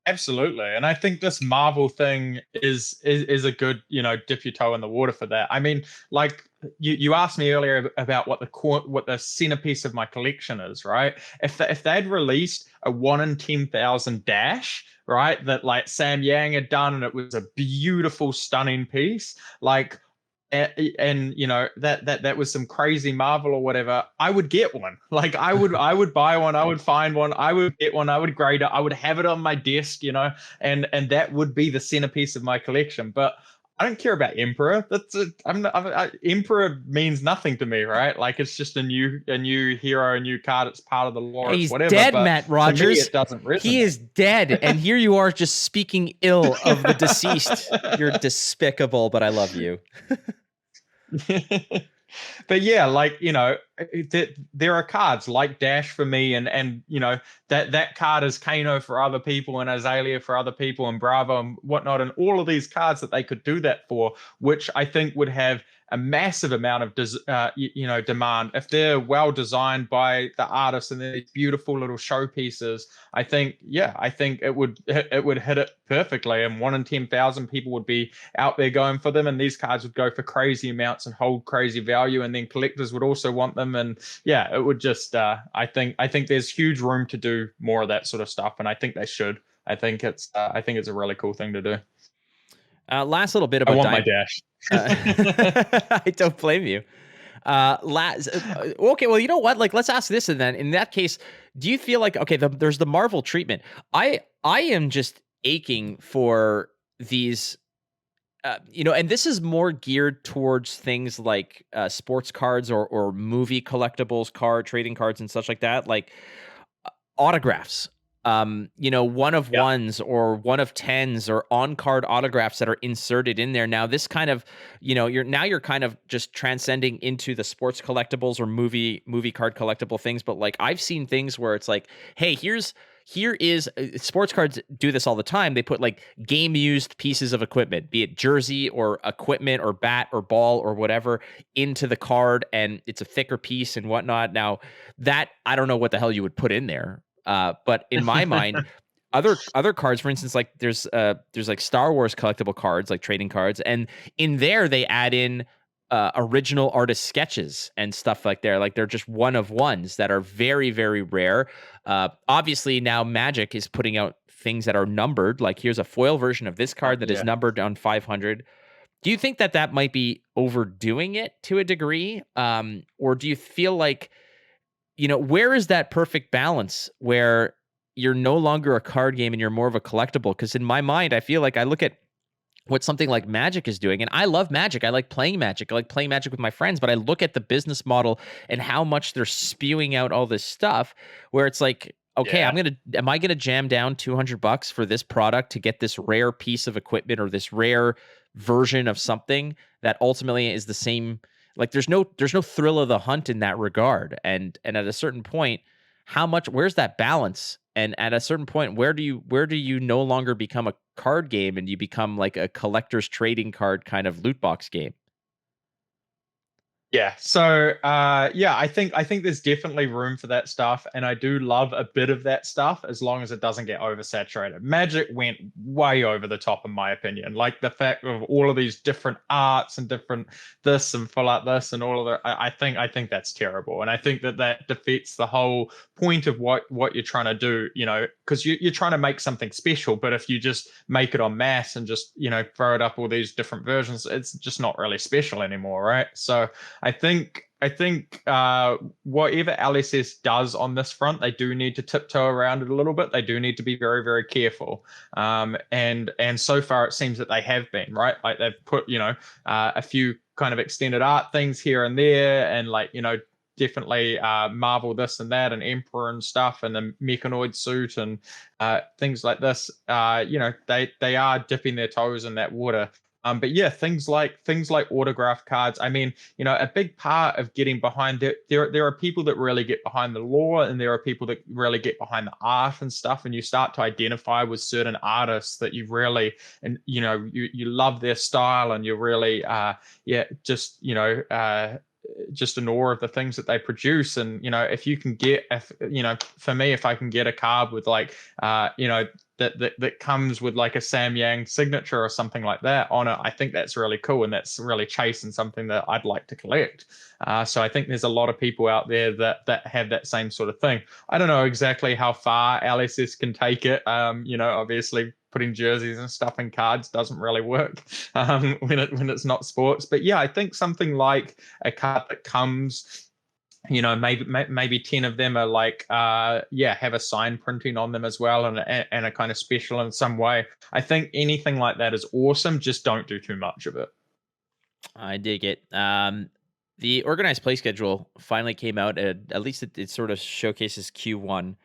Absolutely. And I think this Marvel thing is a good, dip your toe in the water for that. I mean, like you asked me earlier about what the centerpiece of my collection is, right? If they'd released a 1 in 10,000 Dash, right, that like Sam Yang had done, and it was a beautiful, stunning piece, like, and that was some crazy Marvel or whatever, I would get one. Like I would buy one, I would find one, I would get one, I would grade it, I would have it on my desk, and that would be the centerpiece of my collection. But I don't care about Emperor. Emperor means nothing to me, right? Like it's just a new hero, a new card. It's part of the lore. He's whatever. Dead, but Matt Rogers. To me, it doesn't resonate. He is dead, and here you are just speaking ill of the deceased. You're despicable, but I love you. But yeah, like there are cards like Dash for me, and that card is Kano for other people, and Azalea for other people, and Bravo and whatnot, and all of these cards that they could do that for, which I think would have a massive amount of demand if they're well designed by the artists and they're these beautiful little showpieces. I think it would hit it perfectly, and 1 in 10,000 people would be out there going for them, and these cards would go for crazy amounts and hold crazy value, and then collectors would also want them, and yeah, it would just I think there's huge room to do more of that sort of stuff, and I think they should. I think it's a really cool thing to do. Last little bit I about want my Dash. I don't blame you. Okay, well, you know what? Like, let's ask this, and then in that case, do you feel like okay? There's the Marvel treatment. I am just aching for these. And this is more geared towards things like sports cards or movie collectibles, trading cards, and such like that, like autographs. One of Yeah. ones or one of tens or on card autographs that are inserted in there. Now, this kind of, you're kind of just transcending into the sports collectibles or movie card collectible things. But like I've seen things where it's like, hey, here is sports cards do this all the time. They put like game used pieces of equipment, be it jersey or equipment or bat or ball or whatever, into the card, and it's a thicker piece and whatnot. Now that I don't know what the hell you would put in there. But in my mind, other cards, for instance, like there's like Star Wars collectible cards, like trading cards, and in there they add in original artist sketches and stuff like there. Like they're just one of ones that are very, very rare. Obviously now Magic is putting out things that are numbered. Like here's a foil version of this card that is Yeah. numbered on 500. Do you think that might be overdoing it to a degree? Or do you feel like, where is that perfect balance where you're no longer a card game and you're more of a collectible? Because in my mind, I feel like I look at what something like Magic is doing, and I love Magic. I like playing Magic. I like playing Magic with my friends, but I look at the business model and how much they're spewing out all this stuff where it's like, okay, Yeah. am I gonna jam down $200 for this product to get this rare piece of equipment or this rare version of something that ultimately is the same? Like there's no thrill of the hunt in that regard. And at a certain point, where's that balance? And at a certain point, where do you no longer become a card game and you become like a collector's trading card kind of loot box game? Yeah. So I think there's definitely room for that stuff. And I do love a bit of that stuff as long as it doesn't get oversaturated. Magic went way over the top, in my opinion. Like the fact of all of these different arts and different this and full out this and all of that. I think that's terrible. And I think that defeats the whole point of what you're trying to do, because you're trying to make something special. But if you just make it en masse and just, throw it up all these different versions, it's just not really special anymore, right? So I think whatever LSS does on this front, they do need to tiptoe around it a little bit. They do need to be very, very careful. And so far it seems that they have been, right. Like they've put a few kind of extended art things here and there, and like definitely Marvel this and that, and Emperor and stuff, and the Mechanoid suit and things like this. They are dipping their toes in that water. But yeah, things like autograph cards. I mean, a big part of getting behind there are people that really get behind the lore, and there are people that really get behind the art and stuff. And you start to identify with certain artists that you really, and you love their style, and you're really just in awe of the things that they produce. And if you can get, for me, if I can get a card with like that comes with like a Sam Yang signature or something like that on it, I think that's really cool, and that's really chasing something that I'd like to collect. So I think there's a lot of people out there that have that same sort of thing. I don't know exactly how far LSS can take it. Obviously putting jerseys and stuff in cards doesn't really work when it's not sports. But yeah, I think something like a card that comes, maybe 10 of them are like have a sign printing on them as well, and a kind of special in some way. I think anything like that is awesome, just don't do too much of it. I dig it. The organized play schedule finally came out. At least it sort of showcases Q1.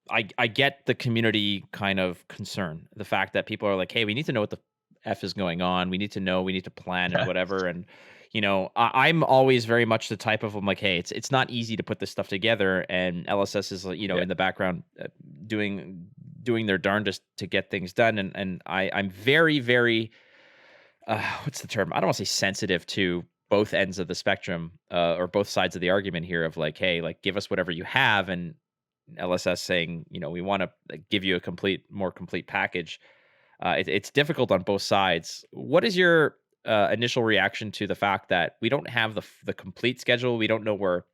I get the community kind of concern, the fact that people are like, hey, we need to know what the F is going on. We need to know, we need to plan and whatever. And, I'm always very much the type of, I'm like, hey, it's not easy to put this stuff together, and LSS is Yeah. in the background doing their darndest to get things done, and I'm very very what's the term? I don't want to say sensitive to both ends of the spectrum, or both sides of the argument here of like, hey, like give us whatever you have, and LSS saying, we want to give you a more complete package. It's difficult on both sides. What is your initial reaction to the fact that we don't have the complete schedule? We don't know where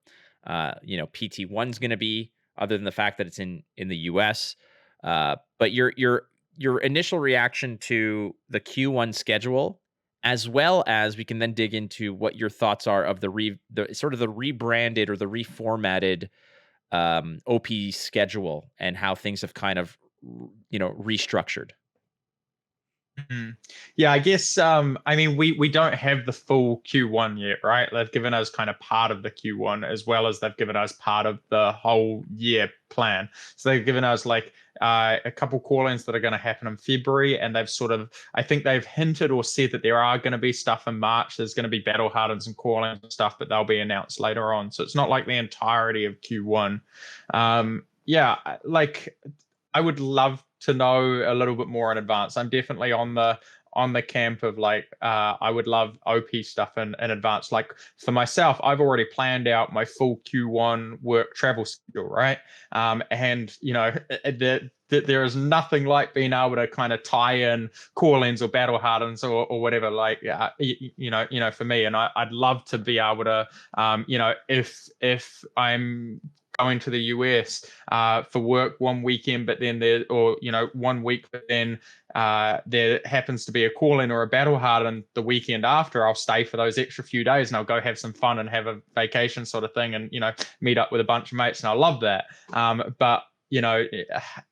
PT1's going to be, other than the fact that it's in the US. But your initial reaction to the Q1 schedule, as well as we can then dig into what your thoughts are of the sort of the rebranded or the reformatted OP schedule, and how things have kind of restructured. Mhm. Yeah, I guess I mean we don't have the full Q1 yet, right? They've given us kind of part of the Q1, as well as they've given us part of the whole year plan. So they've given us like a couple call-ins that are going to happen in February, and they've sort of, I think they've hinted or said that there are going to be stuff in March. There's going to be battle hardens and call-ins and stuff, but they'll be announced later on. So it's not like the entirety of Q1. Yeah, like I would love to know a little bit more in advance. I'm definitely on the camp of like I would love OP stuff in advance. Like for myself, I've already planned out my full Q1 work travel schedule, right? And there is nothing like being able to kind of tie in call-ins or battle hardens or whatever. Like for me, and I'd love to be able to if I'm going to the US for work one weekend, but then 1 week, but then there happens to be a call in or a battle harden the weekend after, I'll stay for those extra few days and I'll go have some fun and have a vacation sort of thing, and meet up with a bunch of mates, and I love that. But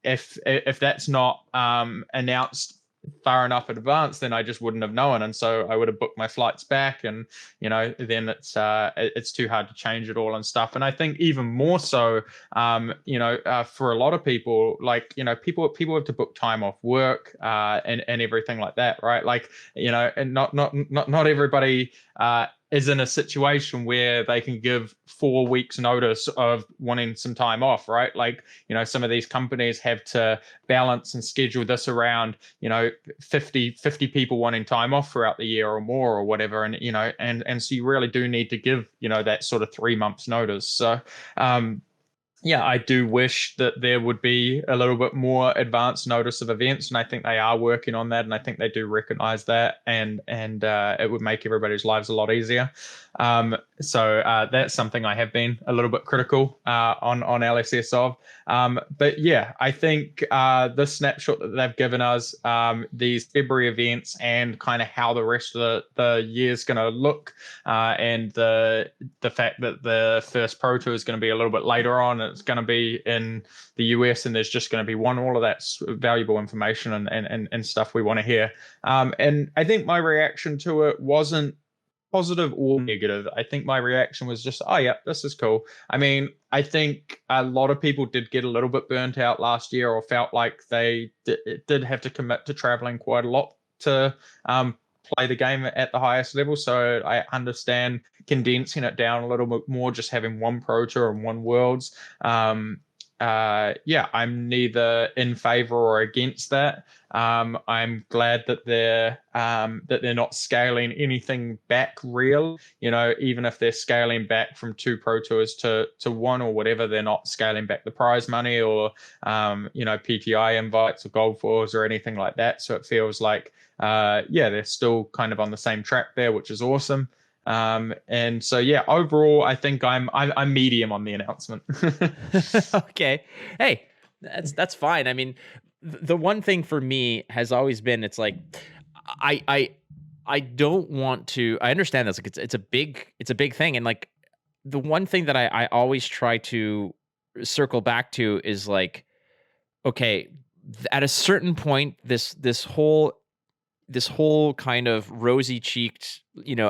if that's not announced far enough in advance, then I just wouldn't have known, and so I would have booked my flights back, and then it's too hard to change it all and stuff. And I think even more so, for a lot of people, like people have to book time off work and everything like that, right? Like and not everybody is in a situation where they can give 4 weeks notice of wanting some time off, right? Like some of these companies have to balance and schedule this around 50 people wanting time off throughout the year or more or whatever, and and so you really do need to give that sort of 3 months notice. So yeah, I do wish that there would be a little bit more advanced notice of events, and I think they are working on that, and I think they do recognize that, and it would make everybody's lives a lot easier. So that's something I have been a little bit critical on LSS of. But yeah, I think the snapshot that they've given us, these February events, and kind of how the rest of the year is going to look, and the fact that the first Pro Tour is going to be a little bit later on, it's going to be in the US, and there's just going to be all of that valuable information and stuff we want to hear. And I think my reaction to it wasn't positive or negative. I think my reaction was just, oh yeah, this is cool. I mean, I think a lot of people did get a little bit burnt out last year, or felt like they did have to commit to traveling quite a lot to play the game at the highest level. So I understand condensing it down a little bit more, just having one Pro Tour and one Worlds. Yeah, I'm neither in favor or against that. I'm glad that they're not scaling anything back real. Even if they're scaling back from 2 Pro Tours to one or whatever, they're not scaling back the prize money or PTI invites or gold fours or anything like that. So it feels like they're still kind of on the same track there, which is awesome. And so yeah, overall, I think I'm medium on the announcement. Okay. Hey, that's fine. I mean, the one thing for me has always been, it's like I don't want to. I understand this. Like it's a big thing, and like the one thing that I always try to circle back to is like, okay, at a certain point, this whole kind of rosy cheeked,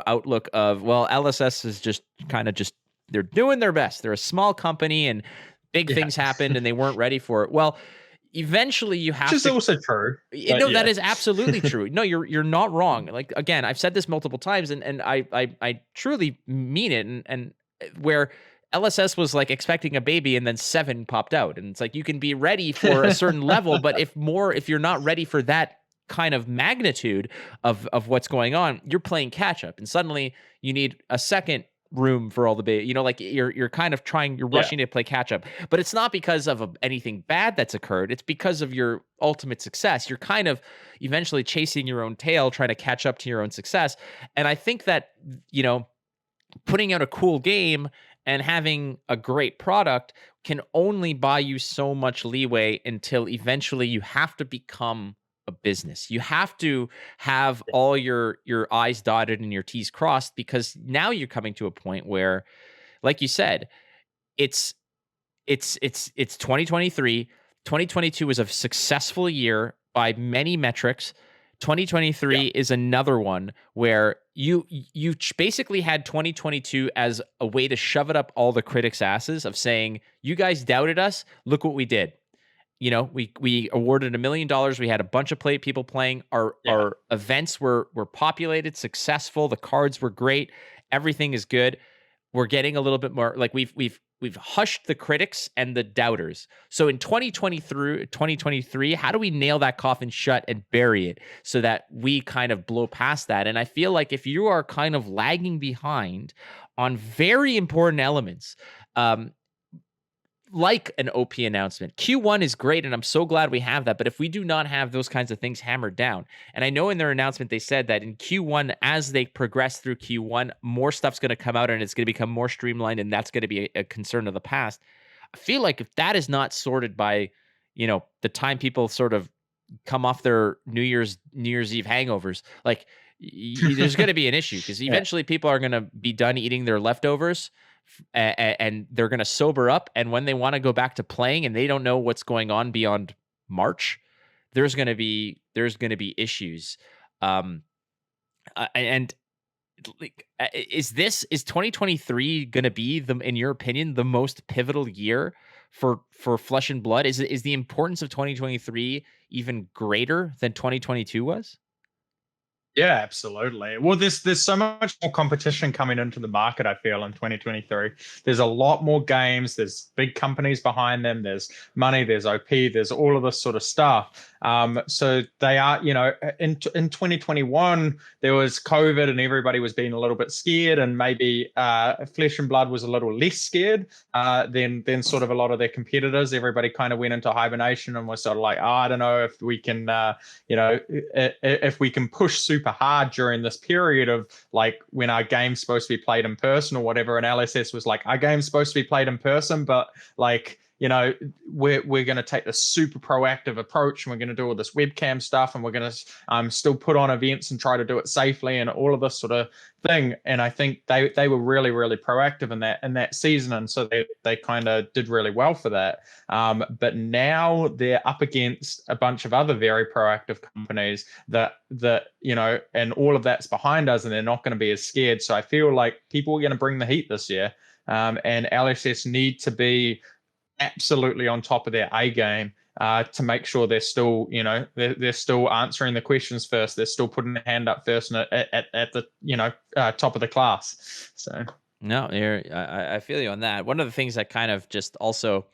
outlook of, well, LSS is just kind of just, they're doing their best. They're a small company and big things happened and they weren't ready for it. Well, eventually you Which have is to. also true. But No, that yeah. is absolutely true. No, you're not wrong. Like, again, I've said this multiple times, and I truly mean it. And where LSS was like expecting a baby, and then 7 popped out, and it's like you can be ready for a certain level, but if you're not ready for that kind of magnitude of what's going on, you're playing catch up, and suddenly you need a second room for all the baby. Like you're kind of you're Yeah. rushing to play catch up, but it's not because of anything bad that's occurred. It's because of your ultimate success. You're kind of eventually chasing your own tail, trying to catch up to your own success. And I think that, putting out a cool game and having a great product can only buy you so much leeway until eventually you have to become a business. You have to have all your I's dotted and your T's crossed, because now you're coming to a point where, like you said, it's it's 2023. 2022 was a successful year by many metrics. Yeah. 2023 is another one where you basically had 2022 as a way to shove it up all the critics' asses of saying, you guys doubted us, look what we did. We awarded $1 million. We had a bunch of people playing. Yeah. Our events were populated, successful. The cards were great. Everything is good. We're getting a little bit more like we've hushed the critics and the doubters. So in 2023, how do we nail that coffin shut and bury it so that we kind of blow past that? And I feel like if you are kind of lagging behind on very important elements, like an OP announcement. Q1 is great, and I'm so glad we have that. But if we do not have those kinds of things hammered down, and I know in their announcement they said that in Q1, as they progress through Q1, more stuff's going to come out and it's going to become more streamlined, and that's going to be a concern of the past. I feel like if that is not sorted by, the time people sort of come off their New Year's Eve hangovers, like there's going to be an issue, because Yeah. eventually people are going to be done eating their leftovers, and they're going to sober up, and when they want to go back to playing and they don't know what's going on beyond March, there's going to be issues. And like, is 2023 going to be, in your opinion, the most pivotal year for Flesh and Blood? Is the importance of 2023 even greater than 2022 was? Yeah, absolutely. Well, there's so much more competition coming into the market, I feel, in 2023. There's a lot more games, there's big companies behind them, there's money, there's OP, there's all of this sort of stuff. So they are, in 2021, there was COVID and everybody was being a little bit scared, and maybe Flesh and Blood was a little less scared than sort of a lot of their competitors. Everybody kind of went into hibernation and was sort of like, I don't know if we can, if we can push super hard during this period of like when our game's supposed to be played in person or whatever. And LSS was like, our game's supposed to be played in person, but like, we're going to take this super proactive approach, and we're going to do all this webcam stuff, and we're going to still put on events and try to do it safely and all of this sort of thing. And I think they were really, really proactive in that season, and so they kind of did really well for that. But now they're up against a bunch of other very proactive companies that and all of that's behind us, and they're not going to be as scared. So I feel like people are going to bring the heat this year, and LSS need to be absolutely on top of their A game to make sure they're still, they're still answering the questions first. They're still putting their hand up first and at the, top of the class. So. No, I feel you on that. One of the things that kind of just also,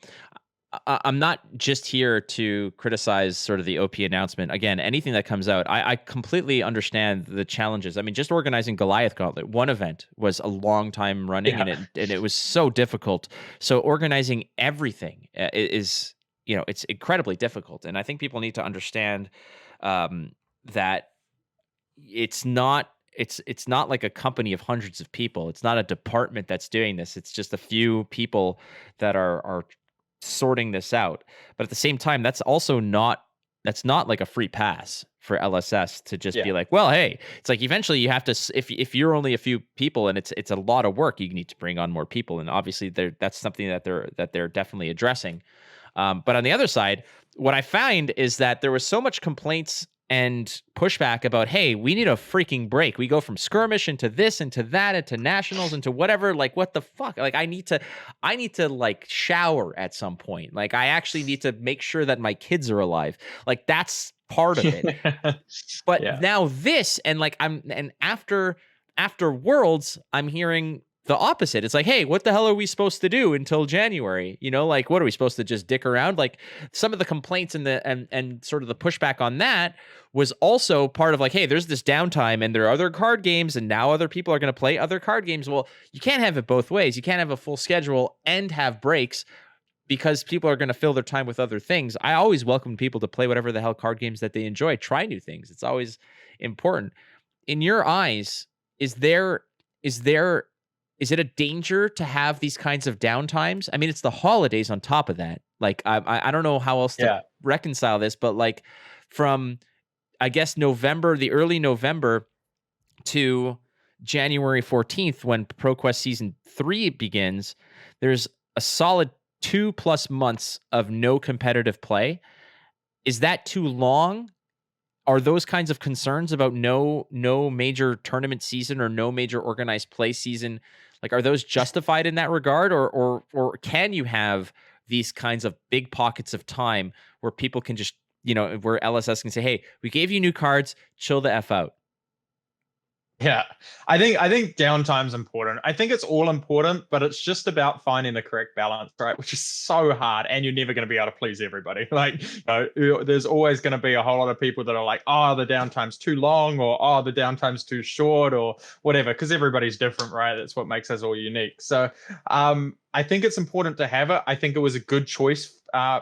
I'm not just here to criticize sort of the OP announcement. Again, anything that comes out, I completely understand the challenges. I mean, just organizing Goliath Gauntlet, one event, was a long time running, Yeah. and it was so difficult. So organizing everything is, it's incredibly difficult. And I think people need to understand that it's not like a company of hundreds of people. It's not a department that's doing this. It's just a few people that are sorting this out. But at the same time, that's not like a free pass for LSS to just be like, well, hey, it's like eventually you have to, if you're only a few people and it's a lot of work, you need to bring on more people. And obviously that's something that they're definitely addressing. But on the other side, what I find is that there was so much complaints and pushback about, hey, we need a freaking break. We go from skirmish into this, into that, into nationals, into whatever. Like, what the fuck? Like, I need to like shower at some point. Like, I actually need to make sure that my kids are alive. Like, that's part of it. But Yeah. now this, and like after Worlds, I'm hearing the opposite. It's like, hey, what the hell are we supposed to do until January? You know, like, what are we supposed to just dick around? Like, some of the complaints and sort of the pushback on that was also part of like, hey, there's this downtime and there are other card games, and now other people are going to play other card games. Well, you can't have it both ways. You can't have a full schedule and have breaks, because people are going to fill their time with other things. I always welcome people to play whatever the hell card games that they enjoy. Try new things. It's always important. In your eyes, is it a danger to have these kinds of downtimes? I mean, it's the holidays on top of that. Like, I don't know how else to reconcile this, but like from, I guess, the early November to January 14th, when ProQuest Season 3 begins, there's a solid 2+ months of no competitive play. Is that too long? Are those kinds of concerns about no major tournament season or no major organized play season, like, are those justified in that regard, or can you have these kinds of big pockets of time where people can just, where LSS can say, hey, we gave you new cards, chill the F out? Yeah, I think downtime's important. I think it's all important, but it's just about finding the correct balance, right? Which is so hard, and you're never going to be able to please everybody. Like, there's always going to be a whole lot of people that are like, oh, the downtime's too long, or oh, the downtime's too short, or whatever, because everybody's different, right? That's what makes us all unique. So, I think it's important to have it. I think it was a good choice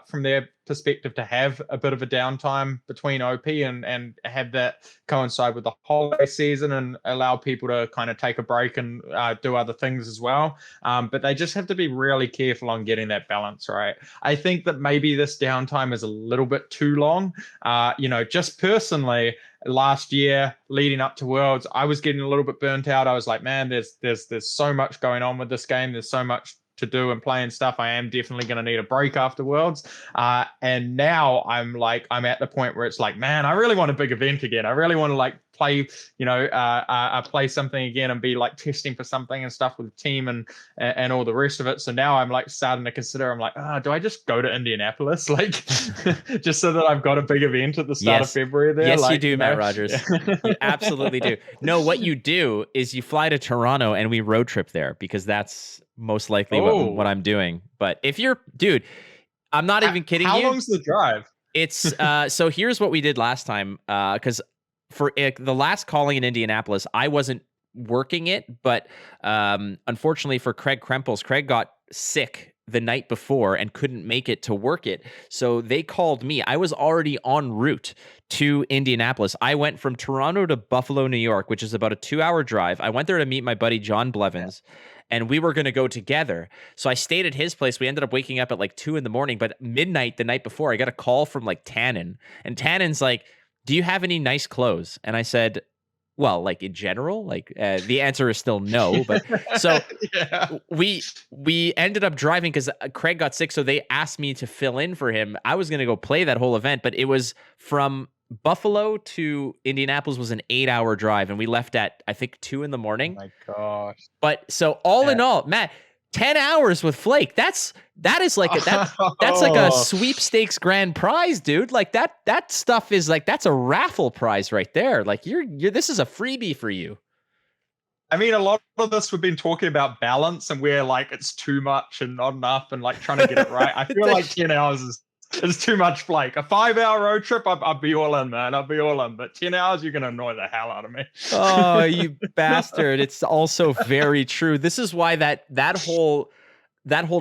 from their perspective to have a bit of a downtime between OP and have that coincide with the holiday season and allow people to kind of take a break and do other things as well. But they just have to be really careful on getting that balance right. I think that maybe this downtime is a little bit too long. Just personally, last year leading up to Worlds, I was getting a little bit burnt out. I was like, man, there's so much going on with this game. There's so much to do and play and stuff. I am definitely going to need a break after Worlds. And now I'm at the point where it's like, man, I really want a big event again. I really want to like play, play something again and be like testing for something and stuff with the team and all the rest of it. So now I'm like starting to consider, I'm like, do I just go to Indianapolis? Like, just so that I've got a big event at the start of February there? Yes, like, you do, Matt Rogers. Yeah. You absolutely do. No, what you do is you fly to Toronto and we road trip there, because that's most likely what I'm doing. But if you're, dude, I'm not even kidding you. How long's the drive? It's so here's what we did last time, because for the last calling in Indianapolis, I wasn't working it, but unfortunately for Craig Krempels, Craig got sick the night before and couldn't make it to work it. So they called me. I was already en route to Indianapolis. I went from Toronto to Buffalo, New York, which is about a 2-hour drive. I went there to meet my buddy John Blevins. Yeah. And we were going to go together. So I stayed at his place. We ended up waking up at like 2 a.m. But midnight the night before, I got a call from like Tannen. And Tannen's like, do you have any nice clothes? And I said, well, like in general, like the answer is still no. But so we ended up driving because Craig got sick. So they asked me to fill in for him. I was going to go play that whole event, but it was from Buffalo to Indianapolis was an 8-hour drive, and we left at I think 2 a.m. Oh my gosh! But so all in all, Matt, 10 hours with Flake. That is like that's like a sweepstakes grand prize, dude. Like that stuff is like that's a raffle prize right there. Like you're this is a freebie for you. I mean, a lot of this we've been talking about balance and where like it's too much and not enough and like trying to get it right. I feel like 10 hours is too much Flake. A 5-hour road trip, I'd be all in, man. I'd be all in. But 10 hours, you're going to annoy the hell out of me. Oh, you bastard. It's also very true. This is why that whole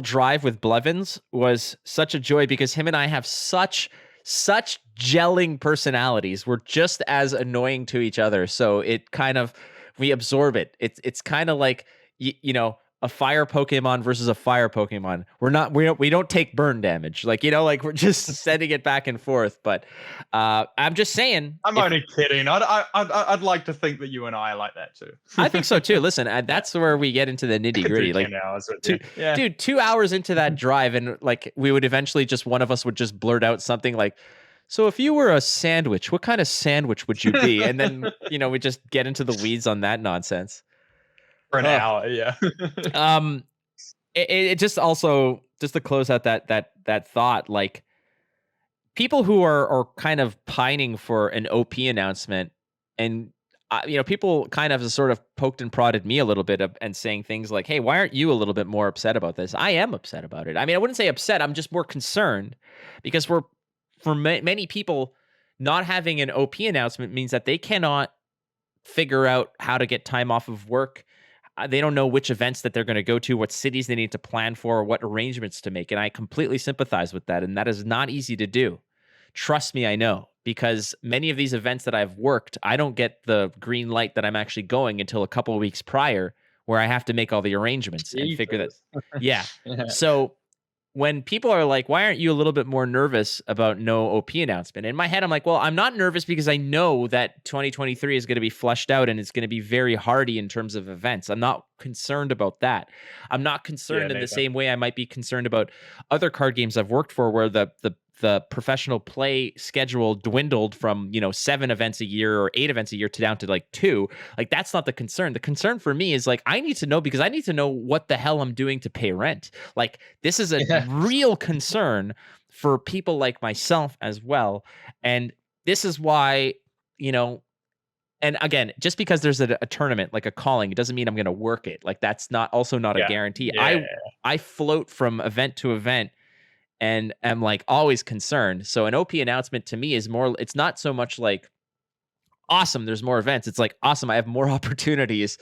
drive with Blevins was such a joy, because him and I have such gelling personalities. We're just as annoying to each other. So it kind of, we absorb it. It's kind of like, a fire Pokemon versus a fire Pokemon. We don't take burn damage. Like, like we're just sending it back and forth. But I'm just saying. I'm only kidding. I'd like to think that you and I are like that too. I think so too. Listen, that's where we get into the nitty gritty. Like 10 hours dude, 2 hours into that drive, and like we would eventually one of us would just blurt out something like, So if you were a sandwich, what kind of sandwich would you be? And then, we just get into the weeds on that nonsense. For an hour, yeah. It just also, just to close out that thought, like, people who are kind of pining for an OP announcement, and people kind of sort of poked and prodded me a little bit and saying things like, hey, why aren't you a little bit more upset about this? I am upset about it. I mean, I wouldn't say upset. I'm just more concerned because for many people, not having an OP announcement means that they cannot figure out how to get time off of work. They don't know which events that they're going to go to, what cities they need to plan for, or what arrangements to make. And I completely sympathize with that. And that is not easy to do. Trust me, I know, because many of these events that I've worked, I don't get the green light that I'm actually going until a couple of weeks prior, where I have to make all the arrangements and figure that. Yeah. So when people are like, why aren't you a little bit more nervous about no OP announcement? In my head, I'm like, well, I'm not nervous because I know that 2023 is going to be flushed out and it's going to be very hardy in terms of events. I'm not concerned about that. I'm not concerned in the same way I might be concerned about other card games I've worked for, where the professional play schedule dwindled from 7 events a year or 8 events a year to down to like 2. Like, that's not the concern. The concern for me is like, I need to know, because I need to know what the hell I'm doing to pay rent. Like, this is a real concern for people like myself as well. And this is why, and again, just because there's a tournament, like a calling, it doesn't mean I'm going to work it. Like, that's not a guarantee. I float from event to event, and am like always concerned. So an OP announcement to me is more, it's not so much like, awesome, there's more events. It's like, awesome, I have more opportunities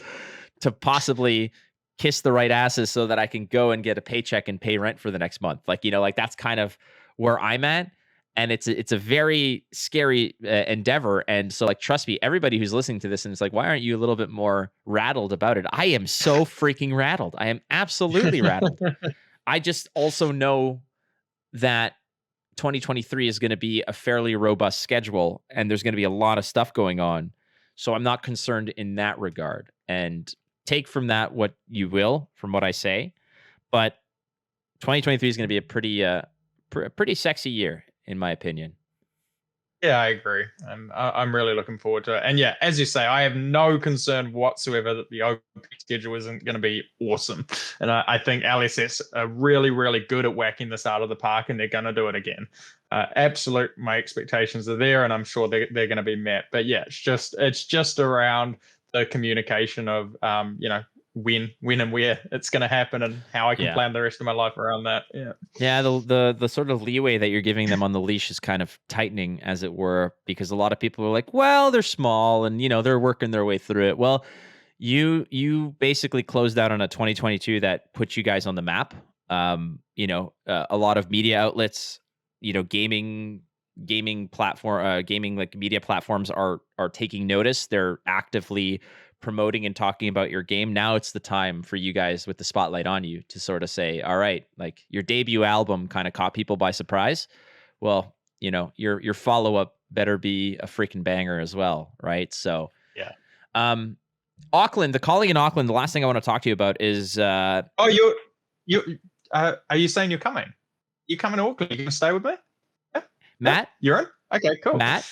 to possibly kiss the right asses so that I can go and get a paycheck and pay rent for the next month. Like, like that's kind of where I'm at. And it's a very scary endeavor. And so, like, trust me, everybody who's listening to this and it's like, why aren't you a little bit more rattled about it? I am so freaking rattled. I am absolutely rattled. I just also know that 2023 is going to be a fairly robust schedule, and there's going to be a lot of stuff going on. So I'm not concerned in that regard. And take from that what you will from what I say, but 2023 is going to be a pretty sexy year, in my opinion. Yeah, I agree. I'm really looking forward to it. And yeah, as you say, I have no concern whatsoever that the OP schedule isn't going to be awesome. And I think LSS are really, really good at whacking this out of the park, and they're going to do it again. My expectations are there, and I'm sure they're going to be met. But yeah, it's just around the communication of when and where it's going to happen, and how I can plan the rest of my life around that. Yeah, the sort of leeway that you're giving them on the leash is kind of tightening, as it were, because a lot of people are like, well, they're small and they're working their way through it. Well, you basically closed out on a 2022 that put you guys on the map. A lot of media outlets, gaming platform, gaming like media platforms are taking notice. They're actively promoting and talking about your game. Now it's the time for you guys, with the spotlight on you, to sort of say, all right, like, your debut album kind of caught people by surprise. Well, your follow-up better be a freaking banger as well, right? So yeah. Auckland, the calling in Auckland, the last thing I want to talk to you about is are you saying you're coming? You're coming to Auckland? You gonna stay with me? Yeah. Matt? You're in? Okay, cool. Matt?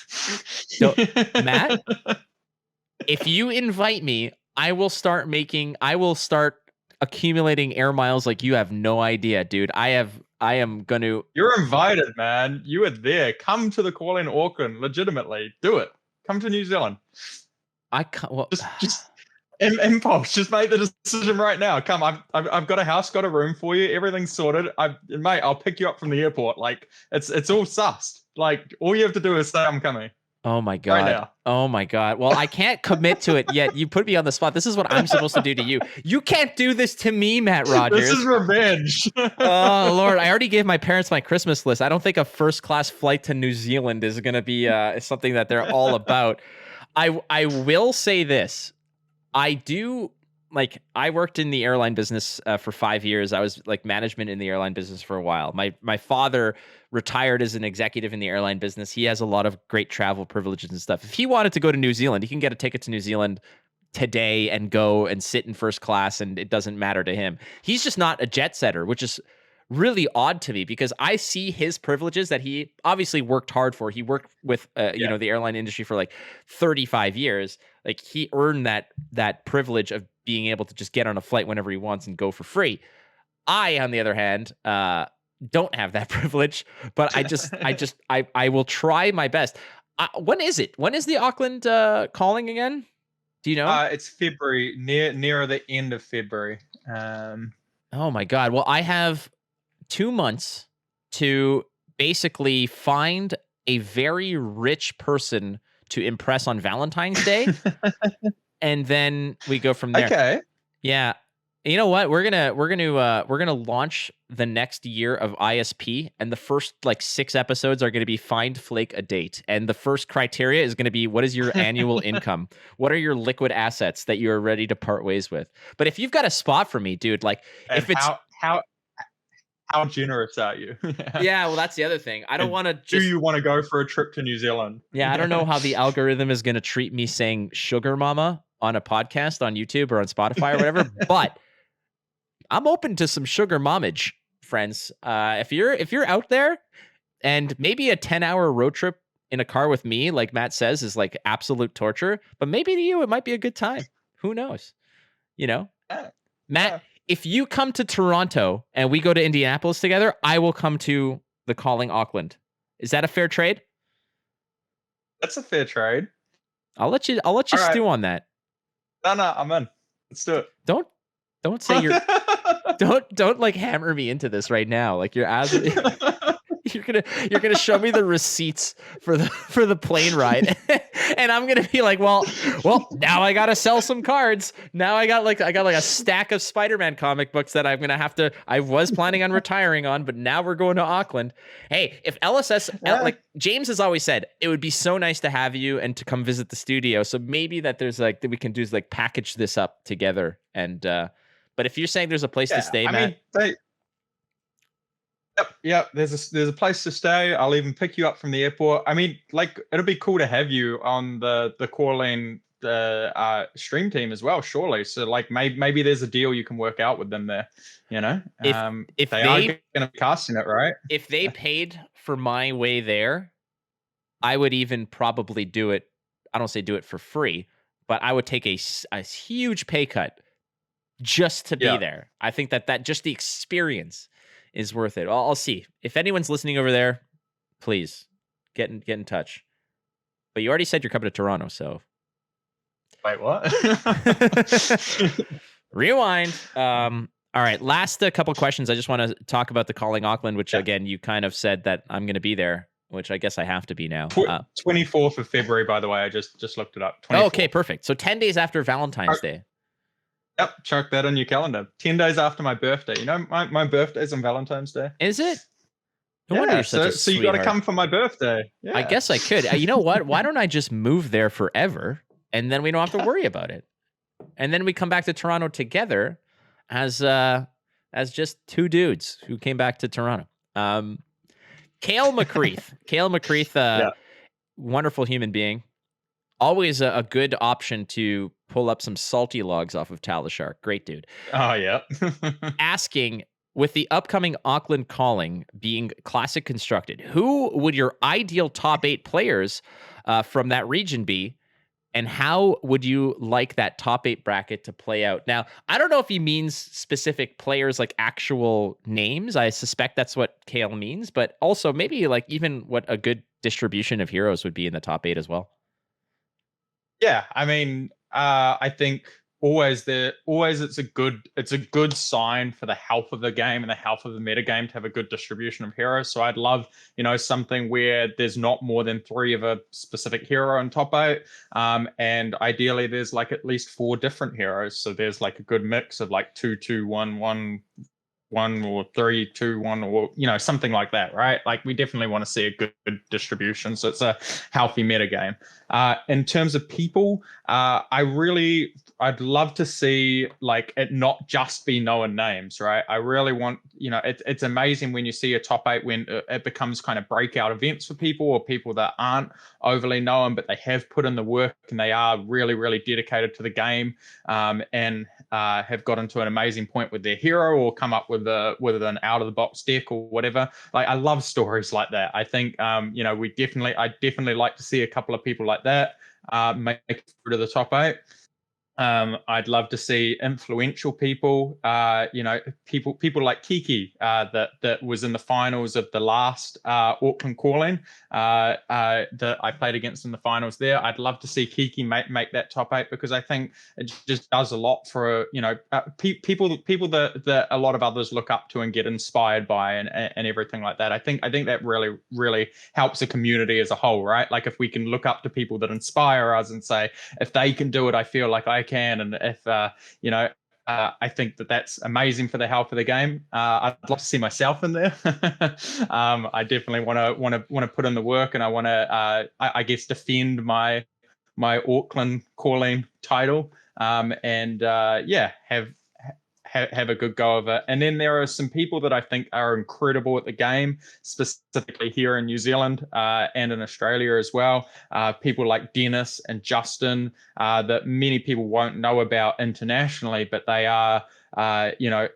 Matt? If you invite me, I will start accumulating air miles like you have no idea, dude. I am going to. You're invited, man. You are there. Come to the call in Auckland. Legitimately, do it. Come to New Zealand. I can't. Well, just impulse. Just make the decision right now. Come. I've got a house, got a room for you. Everything's sorted. Mate, I'll pick you up from the airport. Like, it's all sussed. Like, all you have to do is say I'm coming. Oh my God. Right, oh my God. Well, I can't commit to it yet. You put me on the spot. This is what I'm supposed to do to you. You can't do this to me, Matt Rogers. This is revenge. Oh Lord. I already gave my parents my Christmas list. I don't think a first class flight to New Zealand is going to be something that they're all about. I will say this. I worked in the airline business for 5 years. I was like management in the airline business for a while. My father retired as an executive in the airline business. He has a lot of great travel privileges and stuff. If he wanted to go to New Zealand, he can get a ticket to New Zealand today and go and sit in first class, and it doesn't matter to him. He's just not a jet setter, which is really odd to me because I see his privileges that he obviously worked hard for. He worked with you know, the airline industry for like 35 years. Like he earned that privilege of being able to just get on a flight whenever he wants and go for free. I, on the other hand, don't have that privilege, but I will try my best. When is it? When is the Auckland calling again? Do you know? It's February, nearer the end of February. Oh my God. Well, I have 2 months to basically find a very rich person to impress on Valentine's Day, and then we go from there. Okay. Yeah. You know what? We're gonna launch the next year of ISP, and the first like 6 episodes are gonna be find Flake a date. And the first criteria is gonna be, what is your annual income? What are your liquid assets that you're ready to part ways with? But if you've got a spot for me, dude, like And if it's how generous are you? yeah, well, that's the other thing. I don't want to Do just you want to go for a trip to New Zealand? yeah, I don't know how the algorithm is gonna treat me saying sugar mama on a podcast on YouTube or on Spotify or whatever, but I'm open to some sugar momage, friends. If you're out there, and maybe a 10-hour road trip in a car with me, like Matt says, is like absolute torture, but maybe to you it might be a good time. Who knows? You know, Yeah. Matt. Yeah. If you come to Toronto and we go to Indianapolis together, I will come to the Calling Auckland. Is that a fair trade? That's a fair trade. I'll let you All right. stew on that. No, I'm in. Let's do it. Don't say you're don't like hammer me into this right now. Like you're gonna show me the receipts for the plane ride, and I'm gonna be like, well, now I gotta sell some cards. Now I got like a stack of Spider-Man comic books that I'm gonna have to. I was planning on retiring on, but now we're going to Auckland. Hey, if LSS like James has always said, it would be so nice to have you and to come visit the studio. So maybe that there's like that we can do is like package this up together and. But if you're saying there's a place to stay, Matt. Yep. There's a place to stay. I'll even pick you up from the airport. I mean, like it'll be cool to have you on the Calling stream team as well, surely. So like maybe there's a deal you can work out with them there. You know, if they are going to be casting it, right? If they paid for my way there, I would even probably do it. I don't say do it for free, but I would take a huge pay cut just to be there. I think that just the experience is worth it. I'll see. If anyone's listening over there, please get in touch. But you already said you're coming to Toronto, so wait, what? Rewind. All right, last couple questions. I just want to talk about the Calling Auckland, which again, you kind of said that I'm going to be there, which I guess I have to be now. 24th of February, by the way. I just looked it up. Okay, perfect. So 10 days after Valentine's Day. Yep, chuck that on your calendar. 10 days after my birthday. You know, my birthday's on Valentine's Day. Is it? No wonder you're such a so you got to come for my birthday. Yeah. I guess I could. You know what? Why don't I just move there forever, and then we don't have to worry about it, and then we come back to Toronto together as just 2 dudes who came back to Toronto. Cale McCreath, wonderful human being. Always a good option to pull up some salty logs off of Talashark. Great dude. Oh, yeah. Asking, with the upcoming Auckland Calling being classic constructed, who would your ideal top 8 players from that region be? And how would you like that top 8 bracket to play out? Now, I don't know if he means specific players, like actual names. I suspect that's what Cale means, but also maybe like even what a good distribution of heroes would be in the top 8 as well. Yeah, I mean, I think always it's a good sign for the health of the game and the health of the meta game to have a good distribution of heroes. So I'd love, something where there's not more than 3 of a specific hero on top 8. And ideally there's like at least 4 different heroes. So there's like a good mix of like 2, 2, 1, 1, 1 or 3, 2, 1, or something like that, right? Like we definitely want to see a good distribution, so it's a healthy meta game. In terms of people, I'd love to see like it not just be known names, right? I really want, it's amazing when you see a top 8 when it becomes kind of breakout events for people or people that aren't overly known, but they have put in the work and they are really, really dedicated to the game. And have got into an amazing point with their hero or come up with an out of the box deck or whatever. Like I love stories like that. I think I definitely like to see a couple of people like that make it through to the top 8. I'd love to see influential people, people like Kiki that was in the finals of the last Auckland calling that I played against in the finals there. I'd love to see Kiki make that top 8 because I think it just does a lot for people that a lot of others look up to and get inspired by and everything like that. I think that really helps the community as a whole, right? Like if we can look up to people that inspire us and say, if they can do it, I feel like I can. And if I think that's amazing for the health of the game. I'd love to see myself in there. I definitely want to put in the work, and I want to I guess defend my Auckland calling title, and have a good go of it. And then there are some people that I think are incredible at the game, specifically here in New Zealand and in Australia as well. People like Dennis and Justin that many people won't know about internationally, but they are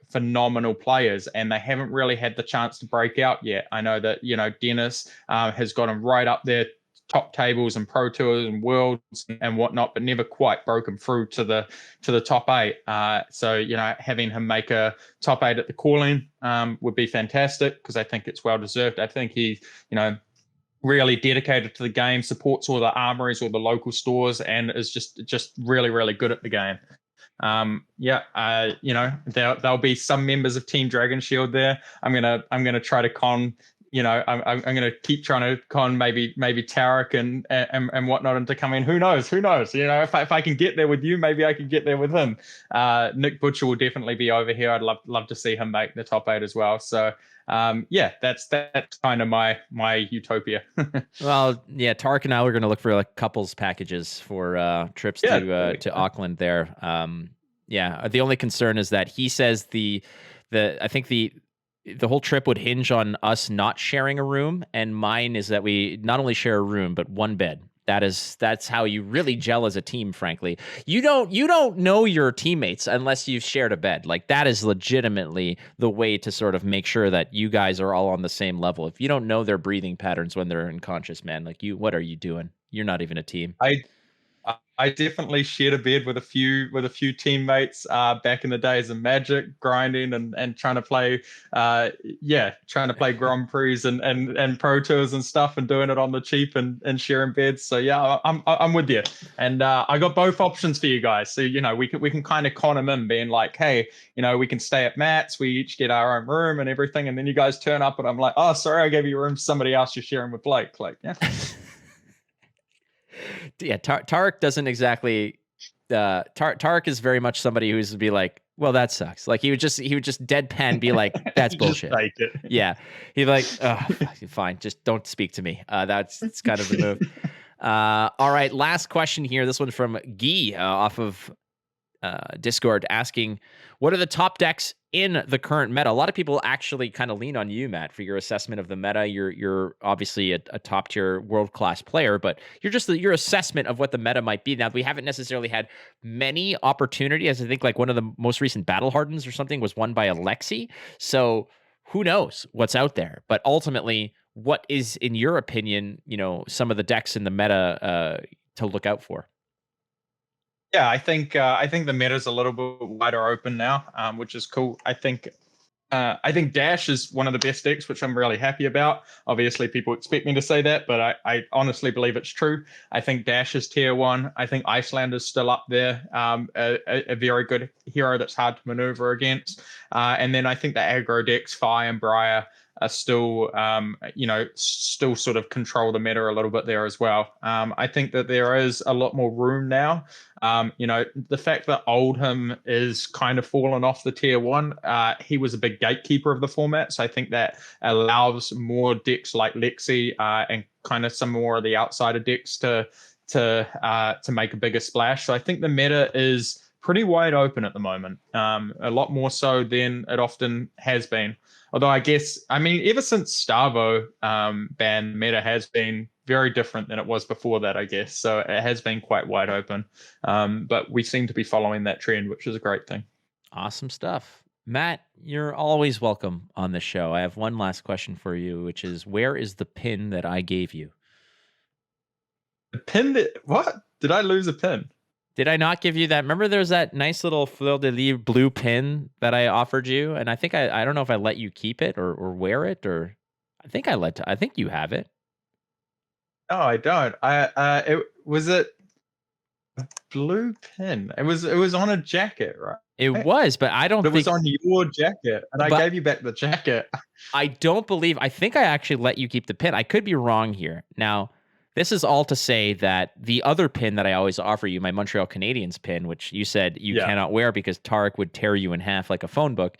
phenomenal players, and they haven't really had the chance to break out yet. I know that Dennis has got him right up there, top tables and pro tours and worlds and whatnot, but never quite broken through to the top 8. So having him make a top 8 at the calling would be fantastic because I think it's well deserved. I think he really dedicated to the game, supports all the armories, all the local stores, and is just really good at the game. There'll be some members of Team Dragon Shield there. I'm gonna try to con. I'm going to keep trying to con maybe Tarek and whatnot into coming. Who knows? If I can get there with you, maybe I can get there with him. Nick Butcher will definitely be over here. I'd love to see him make the top 8 as well. So that's kind of my utopia. Well, yeah, Tarek and I are going to look for like couples packages for trips to Auckland there. The only concern is that he says I think the whole trip would hinge on us not sharing a room, and mine is that we not only share a room but one bed. That's how you really gel as a team, frankly. You don't know your teammates unless you've shared a bed. Like that is legitimately the way to sort of make sure that you guys are all on the same level. If you don't know their breathing patterns when they're unconscious, man, like what are you doing? You're not even a team. I definitely shared a bed with a few teammates back in the days of Magic, grinding and trying to play Grand Prix and Pro Tours and stuff, and doing it on the cheap and sharing beds. So yeah, I'm with you, and I got both options for you guys. So we can kind of con them in, being like, hey, we can stay at Matt's, we each get our own room and everything, and then you guys turn up and I'm like, oh, sorry, I gave you a room to somebody else, you're sharing with Blake. Like, yeah. Yeah, Tarek doesn't exactly. Tarek is very much somebody who's be like, well, that sucks. Like he would just deadpan be like, that's bullshit. Just it. Yeah, he'd like, oh, fine, just don't speak to me. It's kind of the move. All right, last question here. This one from Guy off of Discord asking, what are the top decks in the current meta? A lot of people actually kind of lean on you, Matt, for your assessment of the meta. You're obviously a top tier world class player, but your assessment of what the meta might be. Now, we haven't necessarily had many opportunities. I think like one of the most recent Battle Hardens or something was won by Alexi. So who knows what's out there? But ultimately, what is, in your opinion, some of the decks in the meta to look out for? Yeah, I think the meta's a little bit wider open now, which is cool. I think Dash is one of the best decks, which I'm really happy about. Obviously, people expect me to say that, but I honestly believe it's true. I think Dash is tier 1. I think Iceland is still up there, a very good hero that's hard to maneuver against. And then I think the aggro decks, Fi and Briar, are still, still sort of control the meta a little bit there as well. I think that there is a lot more room now. The fact that Oldhim is kind of fallen off the tier 1, he was a big gatekeeper of the format. So I think that allows more decks like Lexi and kind of some more of the outsider decks to make a bigger splash. So I think the meta is pretty wide open at the moment, a lot more so than it often has been. Although ever since Starvo ban, meta has been very different than it was before that, I guess. So it has been quite wide open. But we seem to be following that trend, which is a great thing. Awesome stuff. Matt, you're always welcome on the show. I have one last question for you, which is, where is the pin that I gave you? The pin that, what? Did I lose a pin? Did I not give you that? Remember there was that nice little fleur-de-lis blue pin that I offered you? And I think I don't know if I let you keep it or wear it, or I think I think you have it. No, I don't. It was a blue pin. It was on a jacket, right? It was, but I don't It think was on your jacket, and I gave you back the jacket. I think I actually let you keep the pin. I could be wrong here. Now, this is all to say that the other pin that I always offer you, my Montreal Canadiens pin, which you said you cannot wear because Tarek would tear you in half like a phone book.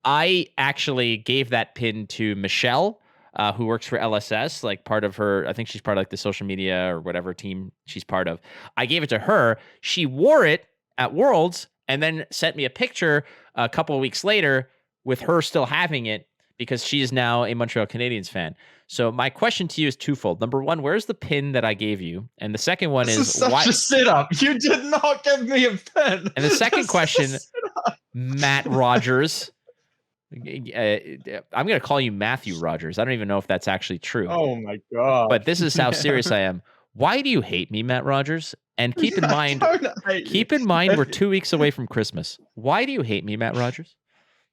I actually gave that pin to Michelle, who works for LSS, like part of her, I think she's part of like the social media or whatever team she's part of. I gave it to her. She wore it at Worlds and then sent me a picture a couple of weeks later with her still having it because she is now a Montreal Canadiens fan. So my question to you is twofold. Number one, where's the pin that I gave you? And the second one This is such why a setup. You did not give me a pin. And the second question, Matt Rogers. I'm going to call you Matthew Rogers. I don't even know if that's actually true. Oh my god! But this is how serious I am. Why do you hate me, Matt Rogers? And keep in mind, we're 2 weeks away from Christmas. Why do you hate me, Matt Rogers?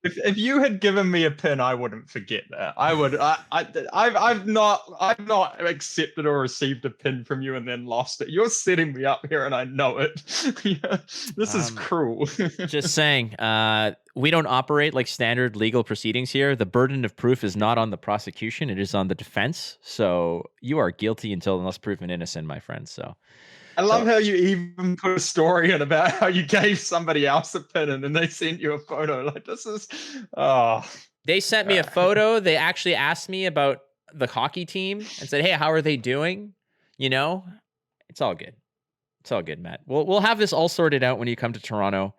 If you had given me a pin, I wouldn't forget that. I would. I've not accepted or received a pin from you and then lost it. You're setting me up here, and I know it. This is cruel. Just saying. We don't operate like standard legal proceedings here. The burden of proof is not on the prosecution; it is on the defense. So you are guilty unless proven innocent, my friend. So. I love how you even put a story in about how you gave somebody else a pin and then they sent you a photo. Like, this is, They sent me a photo. They actually asked me about the hockey team and said, hey, how are they doing? You know, it's all good. It's all good, Matt. We'll have this all sorted out when you come to Toronto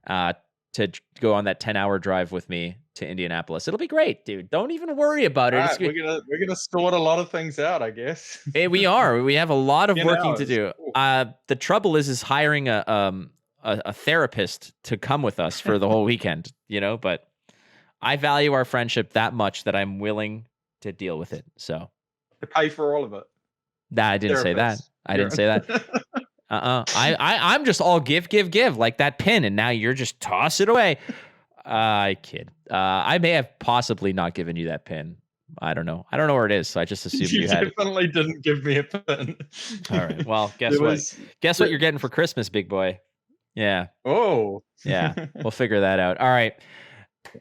to go on that 10-hour drive with me to Indianapolis. It'll be great, dude. Don't even worry about it. Right, we're gonna sort a lot of things out, I guess. We are. We have a lot of working to do. The trouble is hiring a therapist to come with us for the whole weekend. You know, but I value our friendship that much that I'm willing to deal with it. So to pay for all of it. Nah, I didn't say that. I didn't say that. I'm just all give like that pin, and now you're just toss it away. I kid. I may have possibly not given you that pin. I don't know. I don't know where it is, so I just assumed you had it. You definitely didn't give me a pin. All right. Well, guess what? Guess what you're getting for Christmas, big boy? Yeah. Oh. Yeah. We'll figure that out. All right.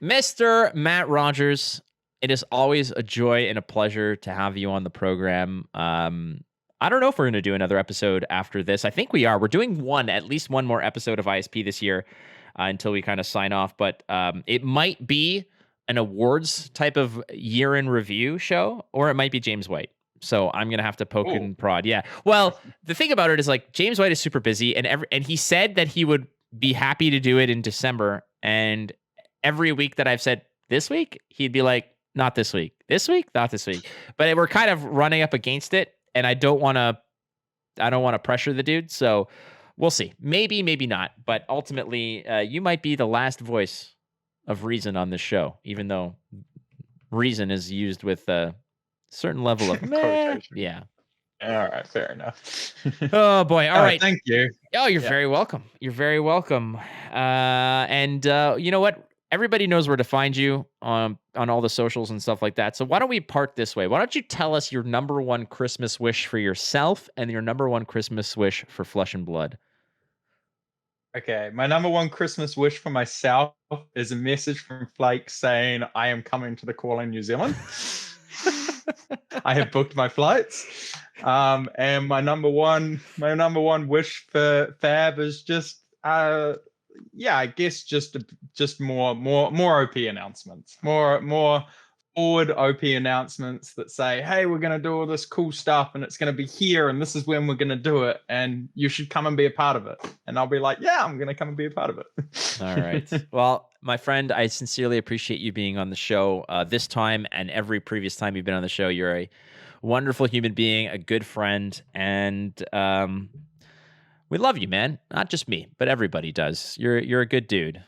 Mr. Matt Rogers, it is always a joy and a pleasure to have you on the program. I don't know if we're going to do another episode after this. I think we are. We're doing at least one more episode of ISP this year until we kind of sign off. But it might be an awards type of year in review show, or it might be James White. So I'm going to have to poke and prod. Yeah. Well, the thing about it is like James White is super busy and he said that he would be happy to do it in December. And every week that I've said this week, he'd be like, not this week, not this week. But we're kind of running up against it. And I don't want to pressure the dude. So we'll see. Maybe, maybe not. But ultimately, you might be the last voice of reason on this show, even though reason is used with a certain level of yeah. All right, fair enough. Oh boy. All right. Thank you. Oh, you're very welcome. You're very welcome. And you know what? Everybody knows where to find you on all the socials and stuff like that. So why don't we part this way? Why don't you tell us your number one Christmas wish for yourself and your number one Christmas wish for Flesh and Blood? Okay, my number one Christmas wish for myself is a message from Flake saying I am coming to the call in New Zealand. I have booked my flights. And my number one wish for Fab is just I guess just more OP announcements, more forward OP announcements that say, hey, we're going to do all this cool stuff and it's going to be here and this is when we're going to do it and you should come and be a part of it. And I'll be like, yeah, I'm going to come and be a part of it. All right. Well, my friend, I sincerely appreciate you being on the show this time and every previous time you've been on the show. You're a wonderful human being, a good friend, and we love you, man. Not just me, but everybody does. You're a good dude.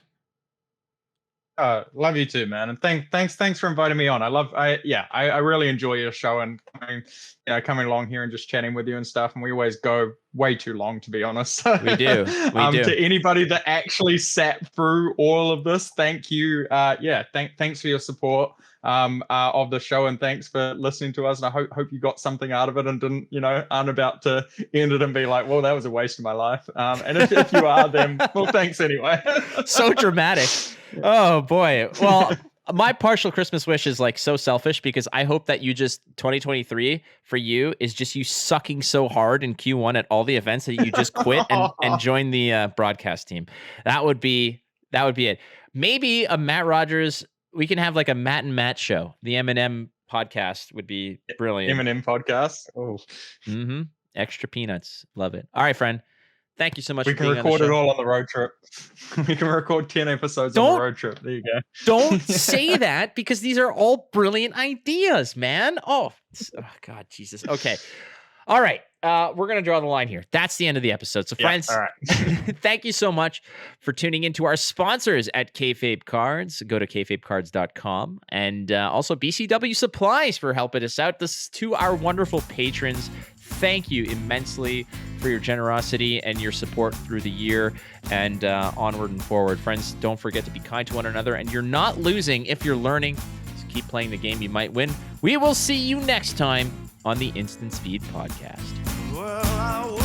Love you too, man, and thanks for inviting me on. I really enjoy your show and coming along here and just chatting with you and stuff. And we always go way too long, to be honest. We do. To anybody that actually sat through all of this, thank you. Thanks for your support of the show, and thanks for listening to us. And I hope you got something out of it and aren't about to end it and be like, well, that was a waste of my life. And if you are, then well, thanks anyway. So dramatic. Oh boy. Well, my partial Christmas wish is like so selfish because I hope that 2023 for you is just you sucking so hard in Q1 at all the events that you just quit and join the broadcast team. That would be it. Maybe a Matt Rogers. We can have like a Matt and Matt show. The M&M podcast would be brilliant. M&M podcast. Oh. Mm-hmm. Extra peanuts. Love it. All right, friend. Thank you so much. We can record it all on the road trip. We can record 10 episodes on the road trip. There you go. Don't say that because these are all brilliant ideas, man. Oh God, Jesus. Okay. All right. We're going to draw the line here. That's the end of the episode. So friends, all right. Thank you so much for tuning into our sponsors at Kayfabe Cards. Go to kayfabecards.com, and also BCW Supplies for helping us out. This to our wonderful patrons. Thank you immensely for your generosity and your support through the year and onward and forward. Friends, don't forget to be kind to one another, and you're not losing if you're learning. So keep playing the game. You might win. We will see you next time on the Instant Speed Podcast. Well,